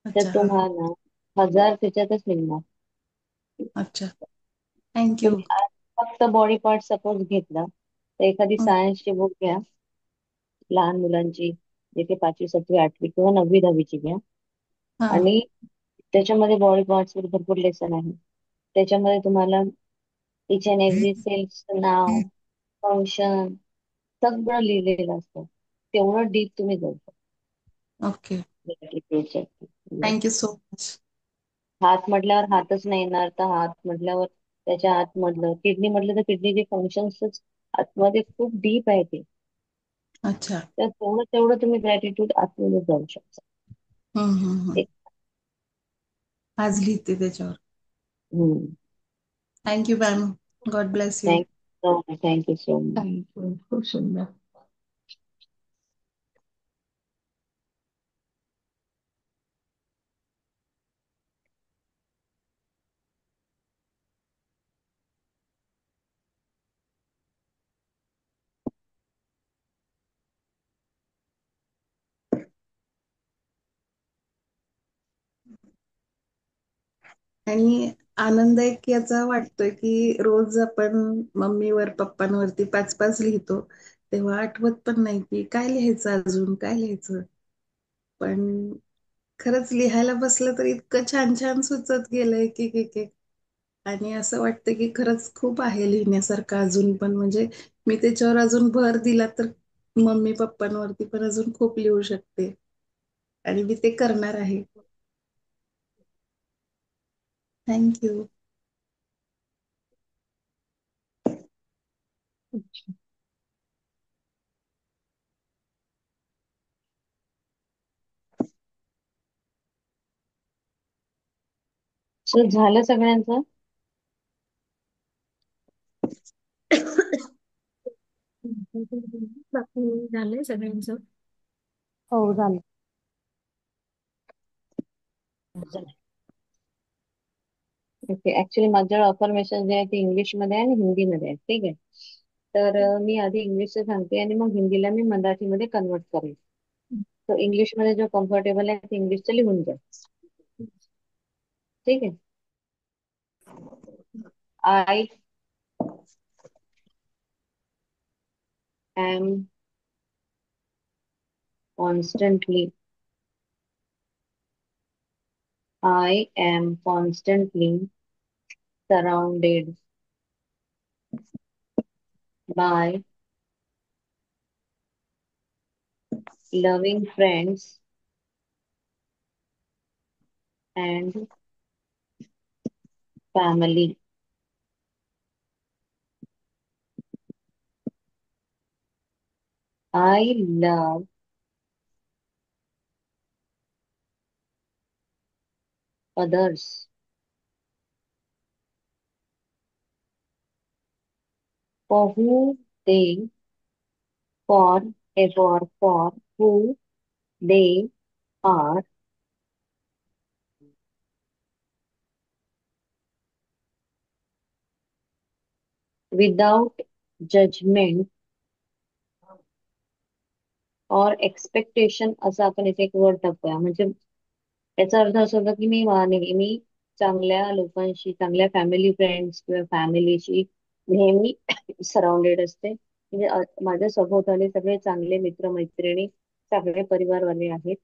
तर अच्छा, हा. तुम्हाला 1000 त्याच्यातच निघणार. अच्छा, थँक्यू. तुम्ही आज फक्त बॉडी पार्ट सपोज घेतला तर एखादी सायन्सची बुक घ्या, लहान मुलांची, जिथे 5वी 7वी 8वी किंवा 9वी 10वीची घ्या. हा. आणि त्याच्यामध्ये बॉडी पार्ट्स वर भरपूर लेसन आहे. त्याच्यामध्ये तुम्हाला इच अँड एव्हरी सेल्सचं नाव, फंक्शन सगळं लिहिलेलं असतं. तेवढं डीप तुम्ही जाऊ ओके, शकता. Thank you so much. हात म्हटल्यावर हातच नाही येणार, तर हात म्हटल्यावर त्याच्या आतमधलं, किडनी म्हटलं तर किडनीचे फंक्शन्सच आतमध्ये खूप डीप आहे ते. अच्छा. तर तेवढं तेवढं तुम्ही ग्रॅटिट्यूड आतमध्ये जाऊ शकता. हम्म. आज लिहिते त्याच्यावर. Thank you ma'am. God bless you. Thank you so much. Thank you. खूप सुंदर. आणि आनंद एक याचा वाटतोय की रोज आपण मम्मीवर पप्पांवरती पाच पाच लिहितो, तेव्हा आठवत पण नाही की काय लिहायचं, अजून काय लिहायचं. पण खरंच लिहायला बसलं तर इतकं छान छान सुचत गेलं एक एक एक एक. आणि असं वाटतं की खरंच खूप आहे लिहिण्यासारखं अजून पण. म्हणजे मी त्याच्यावर अजून भर दिला तर मम्मी पप्पांवरती पण अजून खूप लिहू शकते, आणि मी ते करणार आहे. थँक्यू. अच्छा. सो झालं सगळ्यांचं. बाकी झालंय सगळ्यांचं. हो झालं. ओके. ऍक्च्युली माझ्याकडे अफर्मेशन जे आहे ते इंग्लिशमध्ये आहे आणि हिंदीमध्ये आहे. ठीक आहे. तर मी आधी इंग्लिशचं सांगते आणि मग हिंदीला मी मराठीमध्ये कन्वर्ट करेन. तर इंग्लिशमध्ये जो कम्फर्टेबल आहे ते इंग्लिशचं लिहून घ्या. ठीक आहे. I am constantly I am constantly surrounded by loving friends and family. I love others for who they for for who they are without judgment or expectation असं आपण इथे एक वर्ड टाकूया. म्हणजे याचा अर्थ असा होता की मी नेहमी चांगल्या लोकांशी, चांगल्या फॅमिली फ्रेंड्स किंवा फॅमिलीशी नेहमी सराउंडेड असते. म्हणजे माझ्या सभोवताली सगळे चांगले मित्र मैत्रिणी, सगळे परिवारवाले आहेत.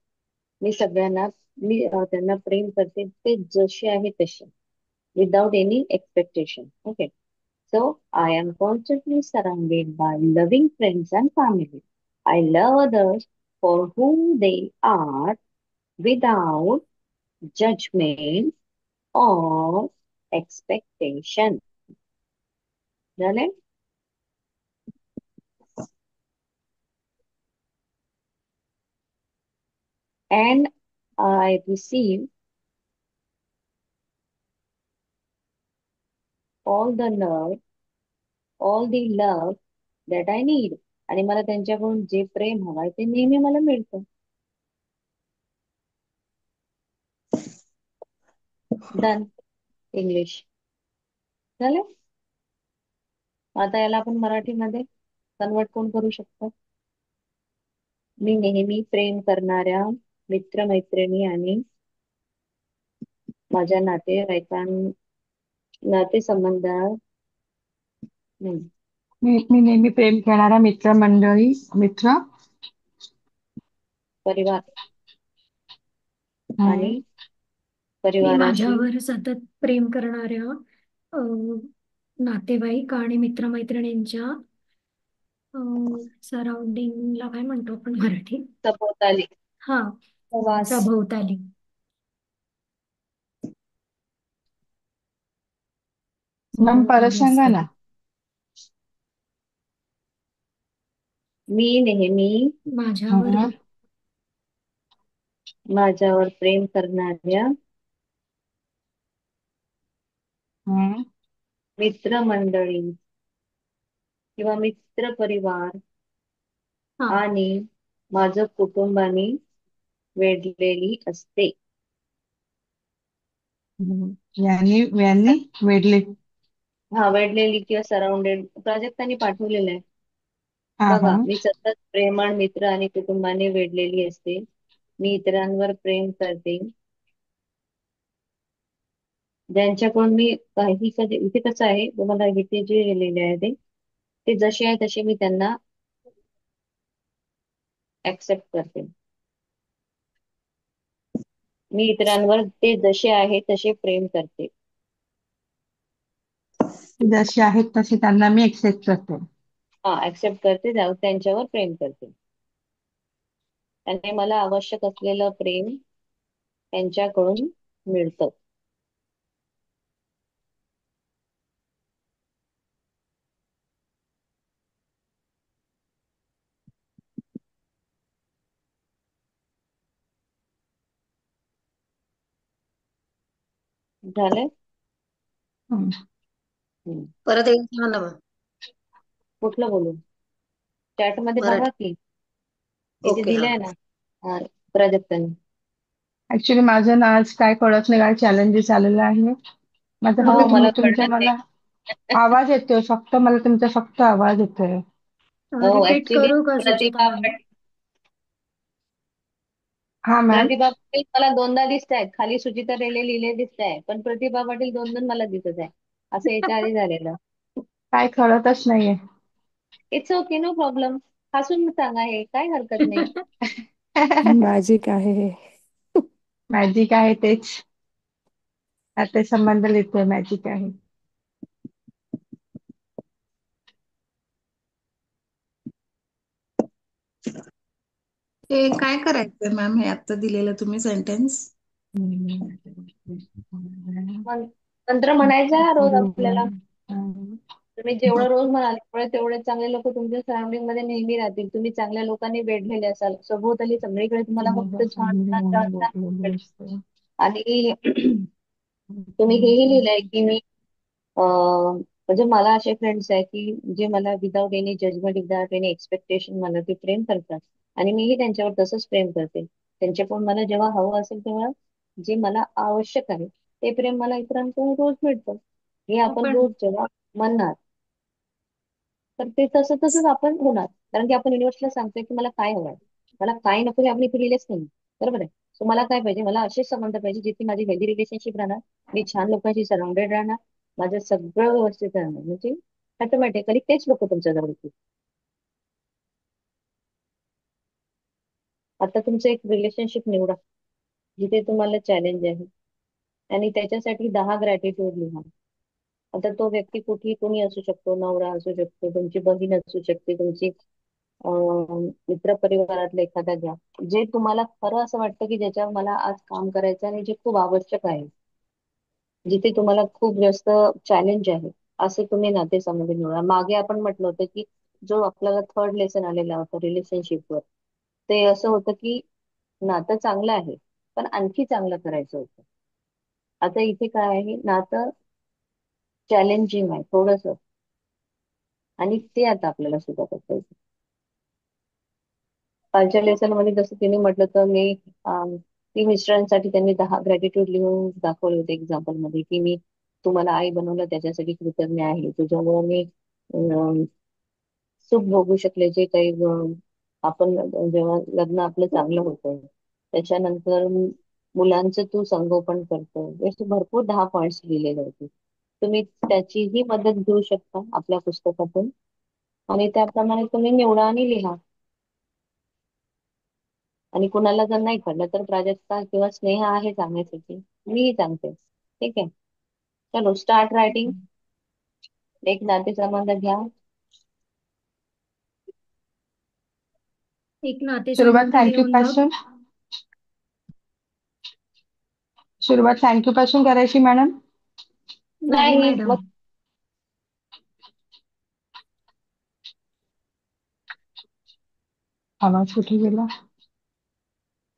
मी सगळ्यांना त्यांना प्रेम करते, ते जसे आहे तसे, without any expectation. Okay. So I am constantly surrounded by loving friends and family. I love others for who they are without judgment or expectation. झाले. And I receive all the love, all the love that I need. आणि मला त्यांच्याकडून जे प्रेम हवंय ते नेहमी मला मिळतं. डन. इंग्लिश झालं. आता याला आपण मराठीमध्ये कन्वर्ट कोण करू शकतो? मी नेहमी प्रेम करणाऱ्या मित्रमैत्रिणी आणि माझ्या नातेसंबंधात मी नेहमी प्रेम करणाऱ्या मित्र परिवार हम्म, आणि मी परिवाराशी माझ्यावर सतत प्रेम करणाऱ्या नातेवाईक आणि मित्रमैत्रिणींच्या सराउंडिंगला काय म्हणतो आपण मराठी? सभोवताली हा, प्रवास. सभोवताली. मॅम परत सभोवताली सांगा असते. ना. मी नेहमी माझ्यावर हम्म, माझ्यावर प्रेम करणाऱ्या हम्म, मित्रमंडळी किंवा मित्र परिवार हा आणि माझं कुटुंबाने वेढलेली असते. यांनी यांनी वेडले. हा, वेढलेली किंवा सराउंडेड प्राजक्तांनी पाठवलेलं आहे. हा हा. बघा, मी सतत प्रेमळ मित्र आणि कुटुंबाने वेढलेली असते. मी इतरांवर प्रेम करते. ज्यांच्याकडून मी काही कधी इथे कसं आहे, तुम्हाला इथे जे लिहिलेले आहे ते जसे आहे तसे मी त्यांना ऍक्सेप्ट करते. मी इतरांवर ते जसे आहे तसे प्रेम करते. जसे आहेत तसे त्यांना मी एक्सेप्ट करते. हा, ऍक्सेप्ट करते, त्यांच्यावर प्रेम करते. आणि मला आवश्यक असलेलं प्रेम त्यांच्याकडून मिळतं. झालंय. हम्म. हम्म. परत एकदा सांगा ना मग. कुठलं बोलू? चॅट मध्ये बघा मराठी. की, इथे ओके, हा. दिलंय ना. हा, प्राजक्ताने. ऍक्च्युली माझं ना आज काय कळत नाही, काय चॅलेंजेस आलेलं आहे. माझा हो, फक्त मला तुम्ही तुमच्या कळलं ते. मला आवाज येतोय, फक्त मला तुमचा फक्त आवाज येतोय. हो, रिपीट ऍक्च्युली करू का सुचिता प्रतिभा मॅडम? हा मॅम. प्रतिभा पाटील मला दोनदा दिसत आहेत. खाली सुचिता रेले लिहिले दिसत आहे, पण प्रतिभा पाटील दोन दोन मला दिसत आहे. असं याच्या आधी झालेलं. काय कळतच नाहीये. It's okay, no problem. हसून सांगा, हे काय हरकत नाही. मॅजिक आहे हे. मॅजिक आहे तेच. ते संबंध लिहितोय मॅजिक आहे. हे काय करायचंय मॅम, हे आता दिलेलं तुम्ही सेंटेन्स? मंत्र म्हणायचा रोज आपल्याला. तुम्ही जेवढं रोज म्हणाल तेवढे चांगले लोक तुमच्या सराउंडिंग मध्ये नेहमी राहतील. तुम्ही चांगल्या लोकांनी वेढलेले असाल. सभोवताली सगळीकडे तुम्हाला फक्त छान छान छान छान लोक भेटतील. आणि तुम्ही हेही लिहिलंय की मी म्हणजे मला असे फ्रेंड्स आहेत की जे मला without any judgement, without any expectation मला ते प्रेम करतात. आणि मीही त्यांच्यावर तसंच प्रेम करते. त्यांच्याकडून मला जेव्हा हवं असेल तेव्हा जे मला आवश्यक आहे ते प्रेम मला इतरांकडून रोज मिळतं. हे आपण पण रोज जेव्हा म्हणणार तर ते तसं तसंच आपण होणार. कारण की आपण युनिव्हर्सला सांगतोय की मला काय हवंय, मला काय नको हे आपण इथे लिहिलेच नाही. बरोबर आहे. सो मला काय पाहिजे, मला असेच संबंध पाहिजे जिथे माझी हेल्दी रिलेशनशिप राहणार, मी छान लोकांशी सराउंडेड राहणार, माझं सगळं व्यवस्थित राहणार. म्हणजे ऑटोमॅटिकली तेच लोक तुमच्या जवळ येतील. आता तुमचं एक रिलेशनशिप निवडा जिथे तुम्हाला चॅलेंज आहे आणि त्याच्यासाठी 10 ग्रॅटिट्यूड लिहा. आता तो व्यक्ती कुठेही कोणी असू शकतो, नवरा असू शकतो, तुमची बहीण असू शकते, तुमची मित्र परिवारातला एखादा घ्या, जे तुम्हाला खरं असं वाटतं की ज्याच्यावर मला आज काम करायचं आणि जे खूप आवश्यक आहे, जिथे तुम्हाला खूप जास्त चॅलेंज आहे, असे तुम्ही नातेसंबंध निवडा. मागे आपण म्हटलं होतं की जो आपल्याला थर्ड लेसन आलेला होता रिलेशनशिपवर, ते असं होतं की नातं चांगलं आहे पण आणखी चांगलं करायचं होतं. आता इथे काय आहे, नातं चॅलेंजिंग आहे थोडस, आणि ते आता आपल्याला सुधारत पाहिजे. कालच्या लेसन मध्ये जसं तिने म्हटलं तर मी ती मिस्टरांसाठी त्यांनी 10 ग्रॅटिट्यूड लिहून दाखवले होते एक्झाम्पल मध्ये की मी तुम्हाला आई बनवलं त्याच्यासाठी कृतज्ञ आहे. तुझ्यामुळे मी सुख भोगू शकले, जे काही आपण जेव्हा लग्न आपलं चांगलं होतं त्याच्यानंतर मुलांचं तू संगोपन करतो. असे भरपूर 10 पॉइंट्स लिहिलेले होते. तुम्ही त्याचीही मदत घेऊ शकता आपल्या पुस्तकातून आणि त्याप्रमाणे तुम्ही निवडा आणि लिहा. आणि कुणाला जर नाही कळलं तर प्राजक्ता किंवा स्नेहा आहे सांगण्यासाठी, मीही सांगते. ठीक आहे, चलो स्टार्ट रायटिंग. एक नातेसंबंध घ्या. एक सुरुवात नातेसंबंध थँक्यू लिहून मग पासून सुरुवात थँक्यू पासून करायची मॅडम. नाही नाही मॅडम. मग आवाज कुठे गेला?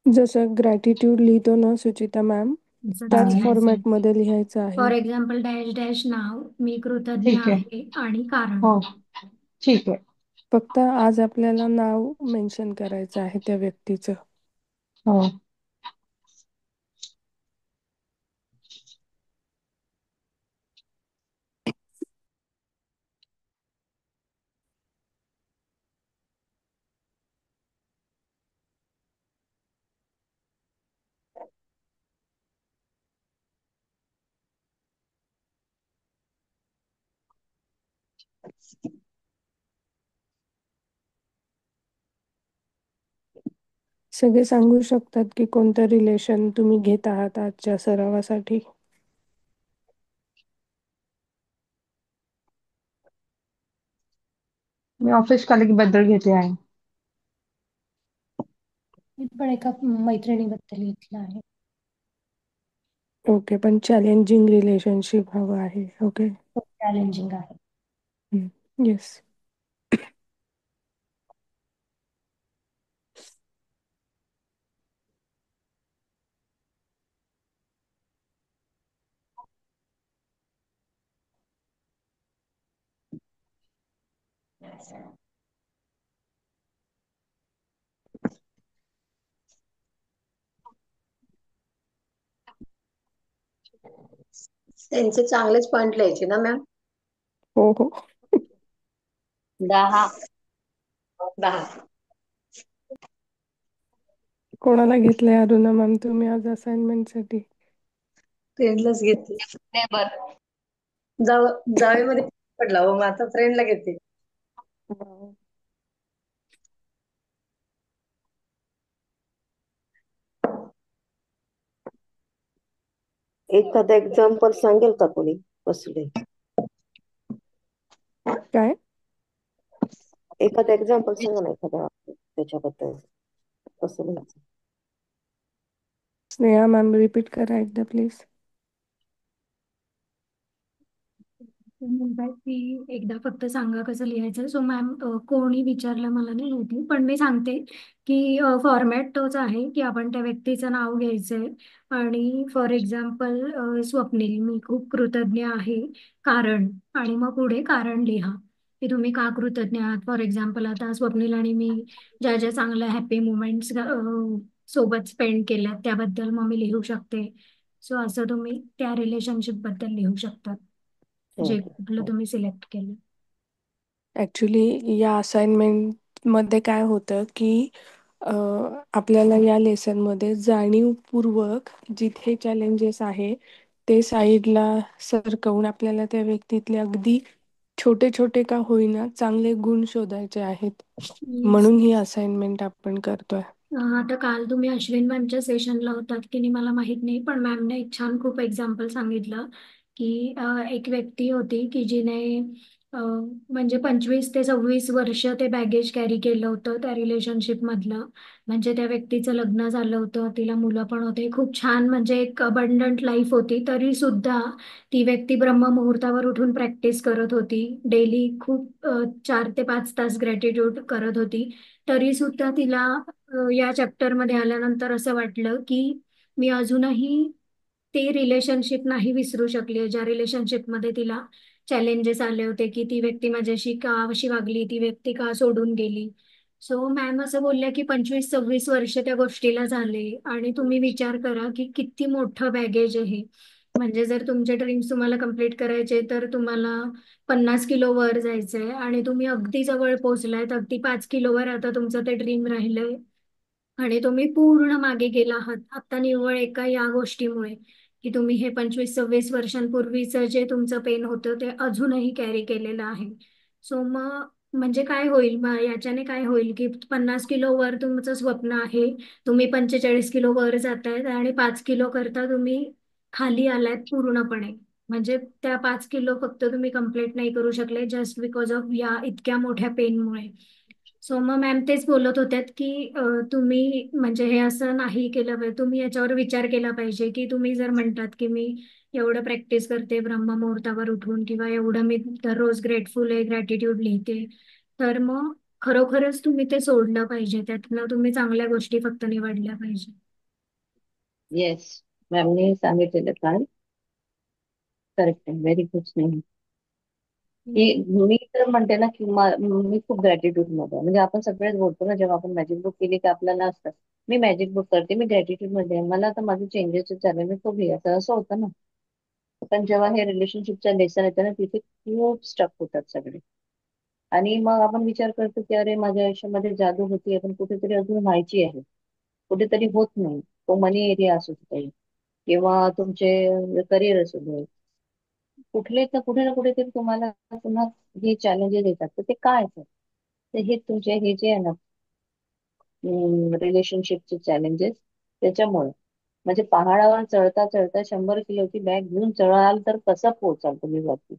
जसं ग्रॅटिट्यूड लिहितो ना सुचिता मॅम, त्याच हा, फॉर्मॅटमध्ये लिहायचं फॉर आहे. एक्झाम्पल डॅश डॅश नाव, मी कृतज्ञ ठीक आहे. आहे आणि कारण. हो, ठीक आहे. फक्त आज आपल्याला नाव मेन्शन करायचं आहे त्या व्यक्तीचं. हो. सगळे सांगू शकतात की कोणतं रिलेशन तुम्ही घेत आहात आजच्या सरावासाठी. मी ऑफिस कलिग बद्दल घेते आहे. मी पण एका मैत्रिणीबद्दल घेतलं आहे. ओके, पण चॅलेंजिंग रिलेशनशिप हवं आहे. ओके. खूप चॅलेंजिंग आहे. येस. त्यांचे चांगलेच पॉइंट लिहायचे ना मॅम? हो हो. 10. 10. कोणाला घेतलंय अरुणा मॅम तुम्ही आज असाइनमेंटसाठी? फ्रेंडलाच घेते. नेबर. जावेमध्ये पडला हो, मग आता फ्रेंडला घेते. एखादं एक्झाम्पल सांगेल का कोणी कसले? काय? एखादं एक्झाम्पल सांगा ना, एखाद्या त्याच्याबद्दल कसं लिहायचं? स्नेहा मॅम रिपीट करा एकदा प्लीज. म्हणतात की एकदा फक्त सांगा कसं लिहायचं. सो मॅम, कोणी विचारलं मला नाही माहिती, पण मी सांगते की फॉर्मॅट तोच आहे की आपण त्या व्यक्तीचं नाव घ्यायचंय आणि फॉर एक्झाम्पल स्वप्नील, मी खूप कृतज्ञ आहे कारण, आणि मग पुढे कारण लिहा की तुम्ही का कृतज्ञ आहात. फॉर एक्झाम्पल आता स्वप्नील आणि मी ज्या ज्या चांगल्या हॅपी मुमेंट्स सोबत स्पेंड केल्या त्याबद्दल मग मी लिहू शकते. सो असं तुम्ही त्या रिलेशनशिप बद्दल लिहू शकता जे ओके. कुठलं तुम्ही सिलेक्ट केलं. ॲक्च्युली या असाइनमेंटमध्ये काय होतं की आपल्याला या लेसनमध्ये जाणीवपूर्वक जिथे चॅलेंजेस आहे ते साईडला सरकवून आपल्याला त्या व्यक्तीतले अगदी छोटे छोटे का होईना चांगले गुण शोधायचे आहेत. Yes. म्हणून ही असाइनमेंट आपण करतोय. आता काल तुम्ही अश्विन मॅमच्या सेशनला होतात की नाही मला माहित नाही, पण मॅमने एक छान खूप एक्झाम्पल सांगितलं की एक व्यक्ती होती की जिने म्हणजे 25 ते 26 वर्ष ते बॅगेज कॅरी केलं होतं त्या रिलेशनशिप मधलं. म्हणजे त्या व्यक्तीचं लग्न झालं होतं, तिला मुलं पण होते, खूप छान म्हणजे एक अबंडंट लाईफ होती. तरी सुद्धा ती व्यक्ती ब्रह्ममुहूर्तावर उठून प्रॅक्टिस करत होती डेली, खूप 4 ते 5 तास ग्रॅटिट्यूड करत होती. तरी सुद्धा तिला या चॅप्टर मध्ये आल्यानंतर असं वाटलं की मी अजूनही ते रिलेशनशिप नाही विसरू शकले, ज्या रिलेशनशिपमध्ये तिला चॅलेंजेस आले होते की ती व्यक्ती माझ्याशी का अशी वागली, ती व्यक्ती का सोडून गेली. सो मॅम असं बोलल्या की 25-26 वर्ष त्या गोष्टीला झाले आणि तुम्ही विचार करा की किती मोठं बॅगेज आहे. म्हणजे जर तुमचे ड्रीम्स तुम्हाला कम्प्लीट करायचे तर तुम्हाला 50 किलो वर जायचंय आणि तुम्ही अगदी जवळ पोहोचलायत, अगदी 5 किलोवर आता तुमचं ते ड्रीम राहिलंय आणि तुम्ही पूर्ण मागे गेला आहात आता निव्वळ एका या गोष्टीमुळे की तुम्ही हे 25-26 वर्षांपूर्वीचं जे तुमचं पेन होतं ते अजूनही कॅरी केलेलं आहे. सो मग म्हणजे काय होईल, मग याच्याने काय होईल की 50 किलो वर तुमचं स्वप्न आहे, तुम्ही 45 किलो वर जातायत आणि 5 किलो करता तुम्ही खाली आलायत पूर्णपणे. म्हणजे त्या 5 किलो फक्त तुम्ही कम्प्लीट नाही करू शकले जस्ट बिकॉज ऑफ या इतक्या मोठ्या पेनमुळे. सो मग मॅम तेच बोलत होत्यात की तुम्ही म्हणजे हे असं नाही केलं पाहिजे, तुम्ही याच्यावर विचार केला पाहिजे की तुम्ही जर म्हणतात की मी एवढं प्रॅक्टिस करते ब्रह्ममुहूर्तावर उठून किंवा एवढं मी दररोज ग्रेटफुल आहे, ग्रॅटिट्यूड लिहिते, तर मग खरोखरच तुम्ही ते सोडलं पाहिजे, त्यातनं तुम्ही चांगल्या गोष्टी फक्त निवडल्या पाहिजे. येस, मॅमने सांगितलेलं काल. करेक्ट आहे, व्हेरी गुड स्नेहा. की मी तर म्हणते ना की मी खूप ग्रॅटिट्यूड मध्ये आहे. म्हणजे आपण सगळेच बोलतो ना, जेव्हा आपण मॅजिक बुक केली की आपल्याला असतं मी मॅजिक बुक करते, मी ग्रॅटिट्यूड मध्ये आहे, मला आता माझं चेंजेस झाले, मी खूप हे असं होतं ना. पण जेव्हा हे रिलेशनशिपच्या लेसन येतं ना, तिथे खूप स्टक होतात सगळे. आणि मग आपण विचार करतो की अरे माझ्या आयुष्यामध्ये जादू होती, पण कुठेतरी अजून व्हायची आहे, कुठेतरी होत नाही. तो मनी एरिया असू दे किंवा तुमचे करिअर असू दे, कुठले तर कुठे ना कुठेतरी तुम्हाला पुन्हा हे चॅलेंजेस येतात. तर ते काय आहे? तर हे तुमचे हे जे आहे ना रिलेशनशिपचे चॅलेंजेस, त्याच्यामुळे. म्हणजे पहाडावर चढता चढता 100 किलोची बॅग घेऊन चढाल तर कसं पोहोचाल तुम्ही वरती?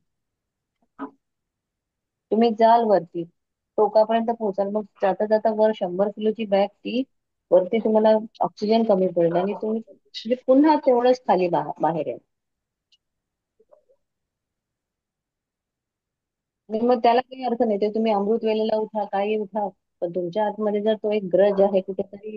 तुम्ही जाल वरती, टोकापर्यंत पोहोचाल, मग जाता जाता वर 100 किलोची बॅग ती वरती तुम्हाला ऑक्सिजन कमी पडेल आणि तुम्ही म्हणजे पुन्हा तेवढंच खाली बाहेर आहे. आणि मग त्याला काही अर्थ नाही. ते तुम्ही अमृत वेळेला उठा, काही उठा, पण तुमच्या आतमध्ये जर तो एक ग्रज आहे, कुठेतरी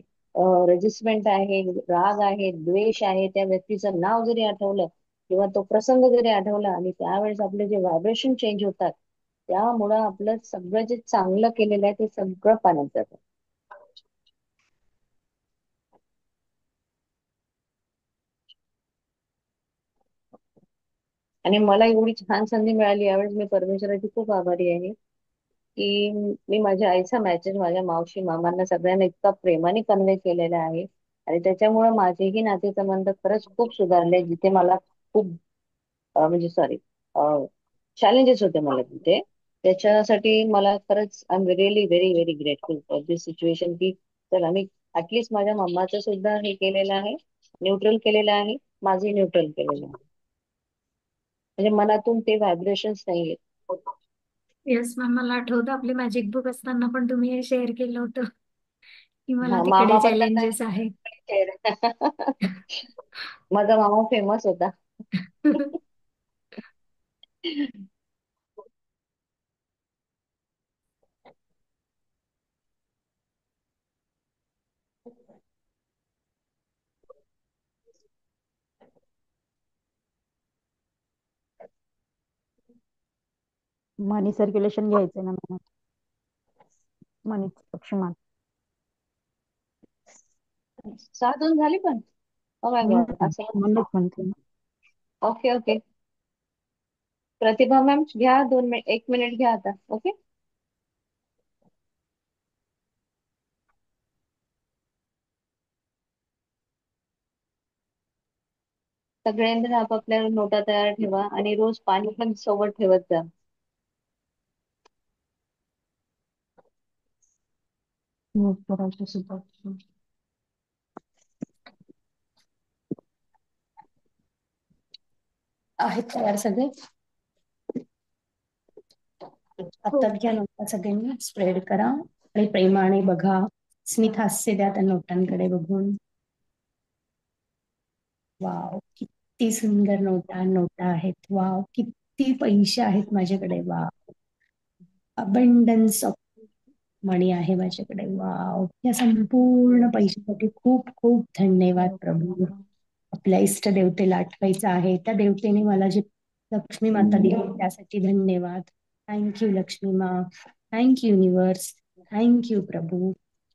रेजिस्टमेंट आहे, राग आहे, द्वेष आहे, त्या व्यक्तीचं नाव जरी आठवलं किंवा तो प्रसंग जरी आठवला आणि त्यावेळेस आपले जे व्हायब्रेशन चेंज होतात, त्यामुळं आपलं सगळं जे चांगलं केलेलं आहे ते सगळं पाण्यात जातं. आणि मला एवढी छान संधी मिळाली यावेळेस, मी परमेश्वराची खूप आभारी आहे की मी माझ्या आईचा मॅसेज माझ्या मावशी मामांना सगळ्यांना इतका प्रेमाने कन्वे केलेला आहे. आणि त्याच्यामुळे माझेही नातेसंबंध खरंच खूप सुधारले. जिथे मला खूप म्हणजे सॉरी चॅलेंजेस होते मला तिथे, त्याच्यासाठी मला खरंच I am really very very grateful for this situation की चला मी ऍटलिस्ट माझ्या मम्माचं सुद्धा हे केलेलं आहे, न्यूट्रल केलेलं आहे, माझे न्यूट्रल केलेलं आहे. म्हणजे मनातून ते व्हायब्रेशन्स नाही येत. येस मॅम, मला आठवतं आपले मॅजिक बुक असताना पण तुम्ही हे शेअर केलं होतं की मला हा, तिकडे मामा पण चॅलेंजेस आहेत. माझा मामा फेमस होता. मनी सर्क्युलेशन घ्यायचंय ना मला. मनी लक्ष्मण. 6-2 झाली पण. ओ माय गॉड, असं. म्हणूनच म्हणते. Okay okay. प्रतिभा मॅम घ्या 2 मिनिट, 1 मिनिट घ्या आता. ओके. सगळ्यांनी आपापल्या नोटा तयार ठेवा आणि रोज पाणी पण सोबत ठेवत जा. नोट करायचं सुद्धा. आहेत तयार सगळे? हो. हातात घ्या नोटा सगळ्यांनी, स्प्रेड करा आणि प्रेमाने बघा, स्मित हास्य द्या त्या नोटांकडे बघून. वाव, किती सुंदर नोटा नोटा आहेत. वाव, किती पैसे आहेत माझ्याकडे. वाव, अबंडन्स ऑफ मणी आहे माझ्याकडे. वाव, या संपूर्ण पैशासाठी खूप खूप धन्यवाद प्रभू. आपल्या इष्ट देवतेला आठवायचं आहे, त्या देवतेने मला जे लक्ष्मी माता दिली त्यासाठी धन्यवाद. Thank you Lakshmi Ma, thank you universe, thank you प्रभू,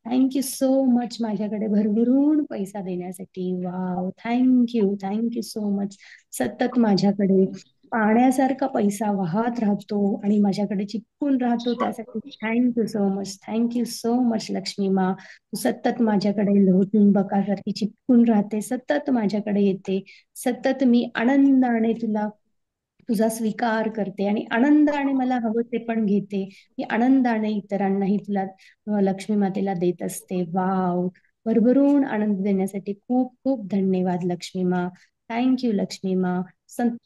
थँक्यू सो मच माझ्याकडे भरभरून पैसा देण्यासाठी. Wow, thank you thank you so much. सतत माझ्याकडे पाण्यासारखा पैसा वाहत राहतो आणि माझ्याकडे चिपकून राहतो, त्यासाठी thank you so much. Thank you so much Lakshmi मा. तू सतत माझ्याकडे लोहचुंबकासारखी चिपकून राहते, सतत माझ्याकडे येते, सतत मी आनंदाने तुझा स्वीकार करते आणि आनंदाने मला हवं ते पण घेते. मी आनंदाने इतरांनाही तुला लक्ष्मी मातेला देत असते. वाव, भरभरून आनंद देण्यासाठी खूप खूप धन्यवाद लक्ष्मी मा. थँक्यू लक्ष्मी मा.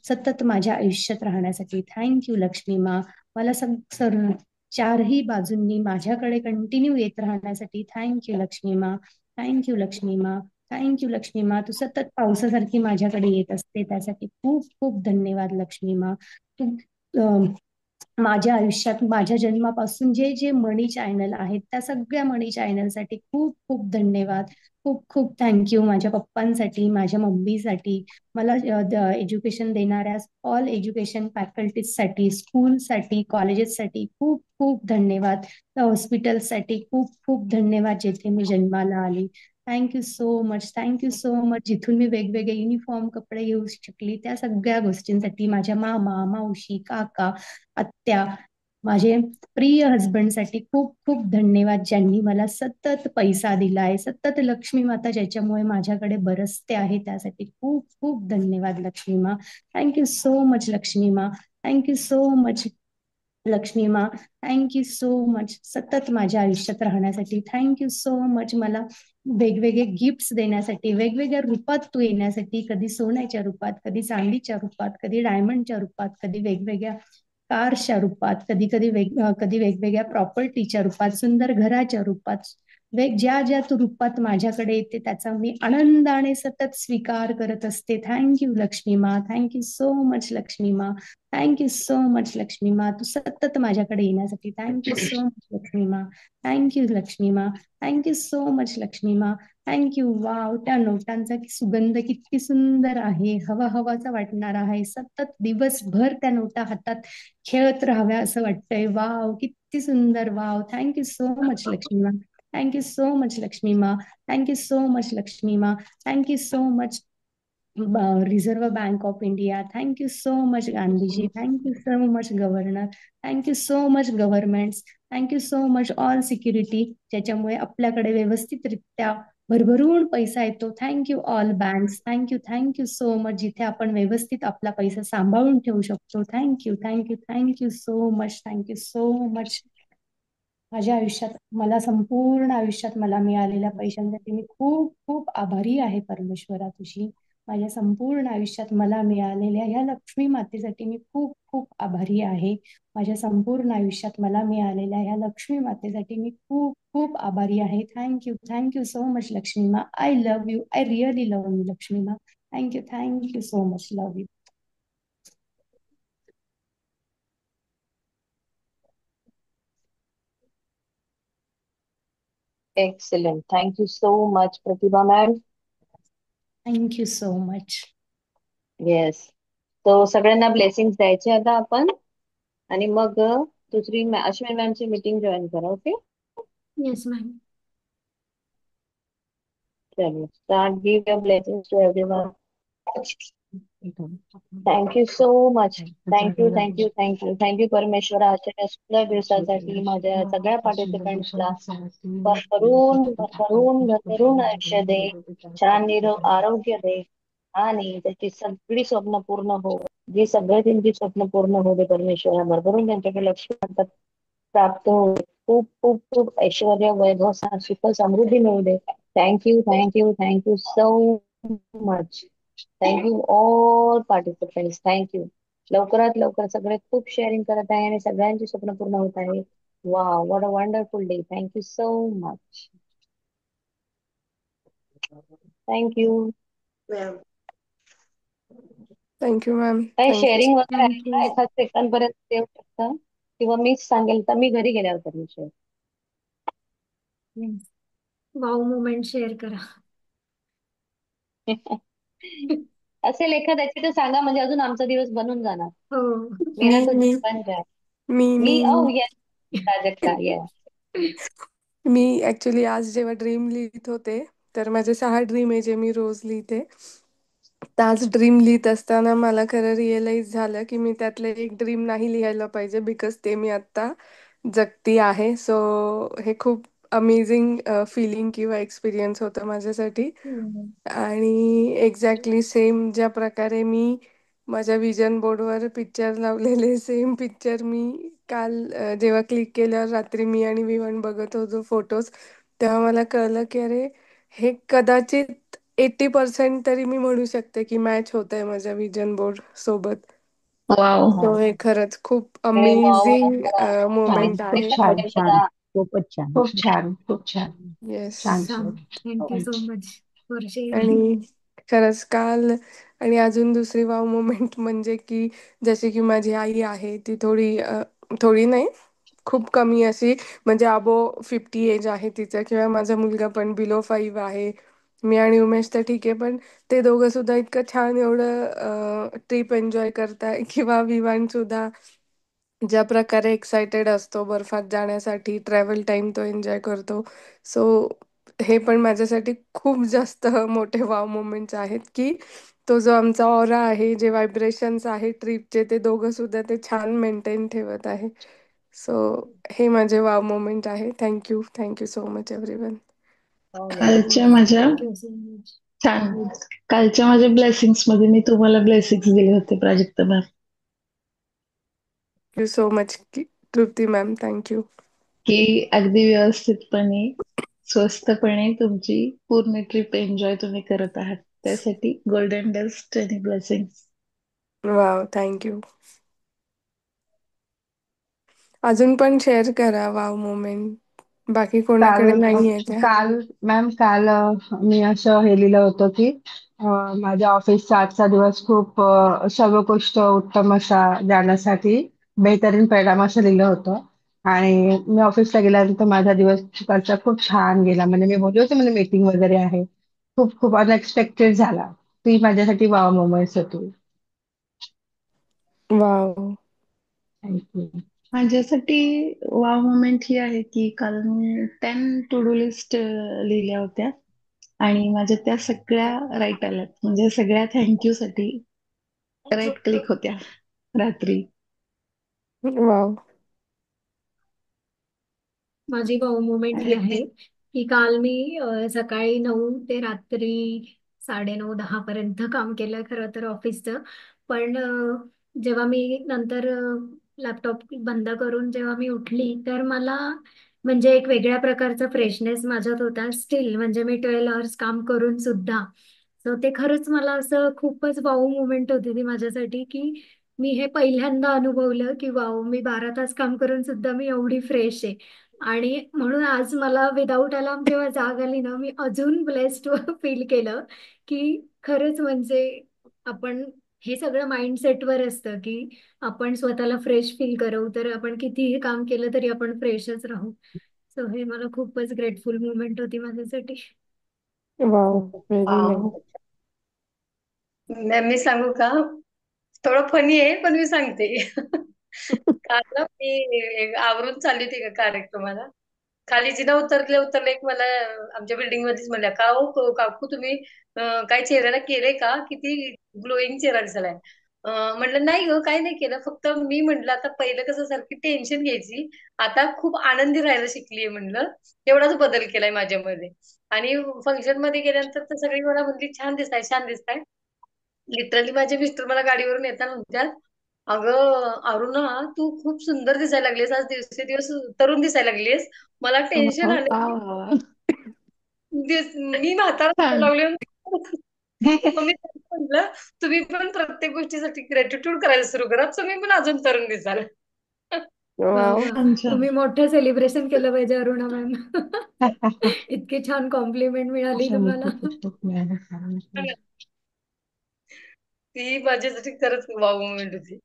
सतत माझ्या आयुष्यात राहण्यासाठी थँक्यू लक्ष्मी मा. मला चारही बाजूंनी माझ्याकडे कंटिन्यू येत राहण्यासाठी thank you Lakshmi Ma. Thank you Lakshmi Ma. Thank you Lakshmi मा. तू सतत पावसासारखी माझ्याकडे येत असते, त्यासाठी खूप खूप धन्यवाद लक्ष्मी मा. तू माझ्या आयुष्यात माझ्या जन्मापासून जे जे मनी चॅनल आहेत त्या सगळ्या मनी चॅनलसाठी खूप खूप धन्यवाद. खूप खूप थँक्यू माझ्या पप्पांसाठी, माझ्या मम्मीसाठी, मला एज्युकेशन देणाऱ्या ऑल एज्युकेशन फॅकल्टीजसाठी, स्कूलसाठी, कॉलेजेससाठी खूप खूप धन्यवाद. त्या हॉस्पिटलसाठी खूप खूप धन्यवाद जेथे मी जन्माला आली. Thank you so much, thank you so much. जिथून मी वेगवेगळे युनिफॉर्म कपडे घेऊ शकली त्या सगळ्या गोष्टींसाठी माझ्या मामा, मावशी, काका, आत्या, माझे प्रिय हजबंडसाठी खूप खूप धन्यवाद ज्यांनी मला सतत पैसा दिलाय, सतत लक्ष्मी माता ज्याच्यामुळे माझ्याकडे बरसते आहे त्यासाठी खूप खूप धन्यवाद Lakshmi Ma. Thank you so much Lakshmi Ma. Thank you so much Lakshmi Ma. Thank you so much सतत माझ्या आयुष्यात राहण्यासाठी. थँक्यू सो मच मला वेगवेगळे गिफ्ट्स देण्यासाठी, वेगवेगळ्या रूपात तू येण्यासाठी, कधी सोन्याच्या रूपात, कधी चांदीच्या रूपात, कधी डायमंडच्या रूपात, कधी वेगवेगळ्या कारच्या रूपात, कधी वेगवेगळ्या प्रॉपर्टीच्या रूपात, सुंदर घराच्या रूपात, ज्या ज्या तू रूपात माझ्याकडे येते त्याचा मी आनंदाने सतत स्वीकार करत असते. Thank you Lakshmi Ma. Thank you so much Lakshmi Ma. Thank you so much Lakshmi मा. तू सतत माझ्याकडे येण्यासाठी thank you so much Lakshmi Ma. Thank you Lakshmi Ma. Thank you so much Lakshmi Ma. Thank you. Wow, त्या नोटांचा सुगंध किती सुंदर आहे, हवा हवाचा वाटणारा आहे. सतत दिवसभर त्या नोटा हातात खेळत राहाव्या असं वाटतंय. वाव, किती सुंदर. Wow, thank you so much Lakshmi Ma. Thank you so much Lakshmi Ma. Thank you so much Lakshmi Ma. Thank you so much reserve bank of India. Thank you so much Gandhiji. Thank you so much governor. Thank you so much government. Thank you so much all security ज्याच्यामुळे आपल्याकडे व्यवस्थितरित्या भरभरून पैसा येतो. Thank you all banks. Thank you thank you so much जिथे आपण व्यवस्थित आपला पैसा सांभाळून ठेवू शकतो. Thank you thank you thank you so much. Thank you so much. माझ्या आयुष्यात संपूर्ण आयुष्यात मला मिळालेल्या पैशांसाठी मी खूप खूप आभारी आहे परमेश्वरा तुझी. माझ्या संपूर्ण आयुष्यात मला मिळालेल्या ह्या लक्ष्मी मातेसाठी मी खूप खूप आभारी आहे. माझ्या संपूर्ण आयुष्यात मला मिळालेल्या ह्या लक्ष्मी मातेसाठी मी खूप खूप आभारी आहे. Thank you thank you so much Lakshmi Ma. I love you. I really love you Lakshmi Ma. Thank you so much. Love you. Excellent. Thank you so much Pratibha ma'am. Thank you so much. Yes. तो सगळ्यांना ब्लेसिंग द्यायचे आता आपण, आणि मग दुसरी अश्विन मॅमची मीटिंग जॉईन करा. Okay, yes ma'am. चलो start. Give your blessings to everyone. Thank you so much. Thank you thank you thank you thank you परमेश्वरा, आजच्या सुंदर दिवसासाठी माझ्या सगळ्या पार्टिसिपंट्सला भरभरून भरभरून भरभरून आयुष्य दे, छान निरोग आरोग्य दे, आणि त्याची सगळी स्वप्न पूर्ण हो. जी सगळी त्यांची स्वप्न पूर्ण होऊ दे परमेश्वरा. भरभरून त्यांच्याकडे लक्ष प्राप्त होऊ दे. खूप खूप खूप ऐश्वर, वैभव, सुख, समृद्धी मिळू दे. Thank you thank you thank you so much. Thank you all participants. Thank you. लवकरात लवकर सगळे खूप शेअरिंग करत आहे आणि सगळ्यांची स्वप्न पूर्ण होत आहे. वा, what a wonderful day. Thank you so much. Thank you. Thank you ma'am. काही थँक्यू. शेअरिंग वगैरे आहे थँक्यू. का? एखाद सेकंद पर्यंत देऊ शकता, किंवा मीच सांगेल तर मी घरी गेल्यावर करेन share. Yes. Wow moment share करा. असेल एखाद्याची तर सांगा, म्हणजे अजून आमचा दिवस बनून जाणार. हो. मेरा मी तो मी दिन बन जाए. मी मी मी ओ येस, प्राजक्ता येस. मी ऍक्च्युली आज जेव्हा ड्रीम लिहित होते, तर माझे 6 ड्रीम आहे जे मी रोज लिहिते. तर आज ड्रीम लिहित असताना मला खरं रिअलाइज झालं की मी त्यातले एक ड्रीम नाही लिहायला पाहिजे, बिकॉज ते मी आत्ता जगती आहे. सो हे खूप अमेझिंग फिलिंग किंवा एक्सपिरियन्स होतं माझ्यासाठी. आणि एक्झॅक्टली सेम ज्या प्रकारे मी माझ्या विजन बोर्डवर पिक्चर लावलेले सेम पिक्चर मी काल जेव्हा क्लिक केल्यावर रात्री मी आणि विवन बघत होतो फोटोज, तेव्हा मला कळलं की अरे हे कदाचित 80% तरी मी म्हणू शकते की मॅच होत आहे माझ्या विजन बोर्ड सोबत. वाव. सो हे खरंच खूप अरे वा वा अमेझिंग वा. छान, मोमेंट खूप आहे. छान, छान, बघा. खूपच छान. खूप छान, खूप छान. येस. छान, छान. Thank you so much for sharing. आणि खरंच काल आणि अजून दुसरी वाव मोमेंट म्हणजे की जसे की माझी आई आहे ती थोडी थोडी नाही, खूप कमी अशी, म्हणजे अबो 50 एज आहे तिचं, किंवा माझा मुलगा पण बिलो 5 आहे. मी आणि उमेश तर ठीक आहे, पण ते दोघं सुद्धा इतकं छान एवढं ट्रिप एन्जॉय करताय, किंवा विवान सुद्धा ज्या प्रकारे एक्सायटेड असतो बर्फात जाण्यासाठी, ट्रॅव्हल टाइम तो एन्जॉय करतो. सो हे पण माझ्यासाठी खूप जास्त मोठे वाव मोमेंट्स आहेत, की तो जो आमचा ऑरा आहे, जे व्हायब्रेशन्स आहे ट्रिपचे, ते दोघं सुद्धा ते छान मेंटेन ठेवत आहे. सो हे माझे वाव मोमेंट आहे. Thank you, thank you so much everyone. हो मॅम. कालच्या माझ्या थँक्यू सो मच. छान कालच्या माझ्या ब्लेसिंग्स मध्ये मी तुम्हाला ब्लेसिंग्स दिले होते Prajakta ma'am, thank you so much Trupti ma'am, thank you. की अगदी व्यवस्थितपणे स्वस्तपणे तुमची पूर्ण ट्रिप एन्जॉय तुम्ही करत आहात, त्यासाठी गोल्डन डस्ट आणि ब्लेसिंग्स. Wow, thank you. अजून पण शेअर करा वाव मोमेंट, बाकी काल कोणाकडे नाहीये त्या. काल मॅम काल मी असं हे लिहिलं होतं की माझ्या ऑफिसचा आजचा दिवस खूप सर्वोत्कृष्ट उत्तम असा जाण्यासाठी बेहतरीन परिणाम असं लिहिलं होतं. आणि मी ऑफिसला गेल्यानंतर माझा दिवस सकाळचा खूप छान गेला. म्हणजे मी बोलले होते, म्हणजे मीटिंग वगैरे आहे, खूप खूप अनएक्सपेक्टेड झाला. ती माझ्यासाठी वाव मोमेंट्स होती. वाव. थँक्यू. माझ्यासाठी वाव मोमेंट ही आहे की काल मी 10 टू डू लिस्ट लिहिल्या होत्या आणि माझ्या त्या सगळ्या राईट आल्यात, म्हणजे सगळ्या थँक्यू साठी राईट क्लिक होत्या रात्री. वाव. माझी भाऊ मुमेंट ही आहे की काल मी सकाळी 9 ते रात्री 9:30-10 पर्यंत काम केलं खरं तर ऑफिसचं. पण जेव्हा मी नंतर लॅपटॉप बंद करून जेव्हा मी उठली, तर मला म्हणजे एक वेगळ्या प्रकारचा फ्रेशनेस माझ्यात होता स्टील, म्हणजे मी 12 आवर्स काम करून सुद्धा. सो ते खरंच मला असं खूपच वाऊ मुमेंट होती ती माझ्यासाठी, की मी हे पहिल्यांदा अनुभवलं की वाव, मी 12 तास काम करून सुद्धा मी एवढी फ्रेश आहे. आणि म्हणून आज मला विदाऊट अलार्म जेव्हा जाग आली ना, मी अजून ब्लेस्ड फील केलं की खरंच म्हणजे आपण हे सगळं माइंडसेटवर असतं की आपण स्वतःला फ्रेश फील करू, तर आपण कितीही काम केलं तरी आपण फ्रेशच राहू. सो हे मला खूपच ग्रेटफुल मुमेंट होती माझ्यासाठी. Wow, very wow. Nice. Ma'am मी सांगू का? थोडं फनी आहे पण मी सांगते. काल ना मी आवरून चालली होती का कार्यक्रमाला. खाली जिना उतरले उतरले एक मला आमच्या बिल्डिंग मध्येच म्हणल्या, का हो काकू तुम्ही काय चेहऱ्याला केलंय का? किती ग्लोईंग चेहरा दिसलाय. म्हटलं नाही हो, काय नाही केलं, फक्त मी म्हटलं आता पहिलं कसं सारखी टेन्शन घ्यायची, आता खूप आनंदी राहायला शिकलीये म्हणलं. एवढाच बदल केलाय माझ्यामध्ये. आणि फंक्शन मध्ये गेल्यानंतर तर सगळी मला म्हणली छान दिसताय छान दिसताय. लिटरली माझे मिस्टर मला गाडीवरून येताना म्हणतात, अगं अरुणा तू खूप सुंदर दिसायला लागलीस, आज दिवसेदिवस तरुण दिसायला लागलीस. मला टेन्शन वा, आलं. वा. मी म्हातारा छान. दिसायला लागले. मग मी त्यांना म्हटलं, तुम्ही पण प्रत्येक गोष्टीसाठी ग्रॅटिट्यूड करायला सुरू करा, तुम्ही पण अजून तरुण दिसाल. वा वाव. वा, छान छान. तुम्ही मोठं सेलिब्रेशन केलं पाहिजे अरुणा मॅम. इतकी छान कॉम्प्लिमेंट मिळाली तुम्हाला. ती माझ्यासाठी खरंच वाव मोमेंट होती.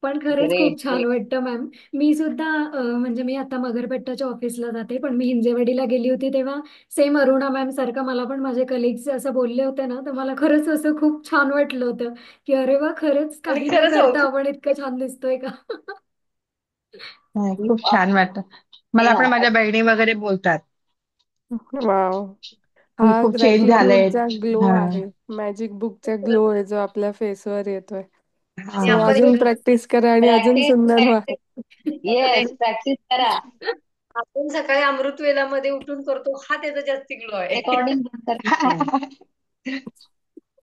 पण खरंच खूप ग्रेट छान वाटतं मॅम. मी सुद्धा म्हणजे मी आता मगरपेट्टाच्या ऑफिसला जाते, पण मी हिंजेवाडीला गेली होती तेव्हा सेम अरुणा मॅम सारखं मला पण माझे कलिग्स असं बोलले होते ना, तर मला खरंच असं खूप छान वाटलं होतं की अरे वा, खरंच आणि काही न खरंच हो करता आपण इतकं छान दिसतोय का. नाही, खूप छान वाटतं. मला पण माझ्या बहिणी वगैरे बोलतात वाव. की हा खूप चेंज झालंय. ग्रॅटिट्यूडचा ग्लो हा आहे, मॅजिक बुकचा ग्लो आहे जो आपल्या फेसवर येतोय. हा. आणि सो आपण अजून प्रॅक्टिस करा आणि अजून प्रॅक्टिस सुंदर व्हा. प्रॅक्टिस येस, प्रॅक्टिस करा. आपण सकाळी अमृत वेलामध्ये उठून करतो हा त्याचा जास्ती ग्लो आहे. रेकॉर्डिंग बंद करा.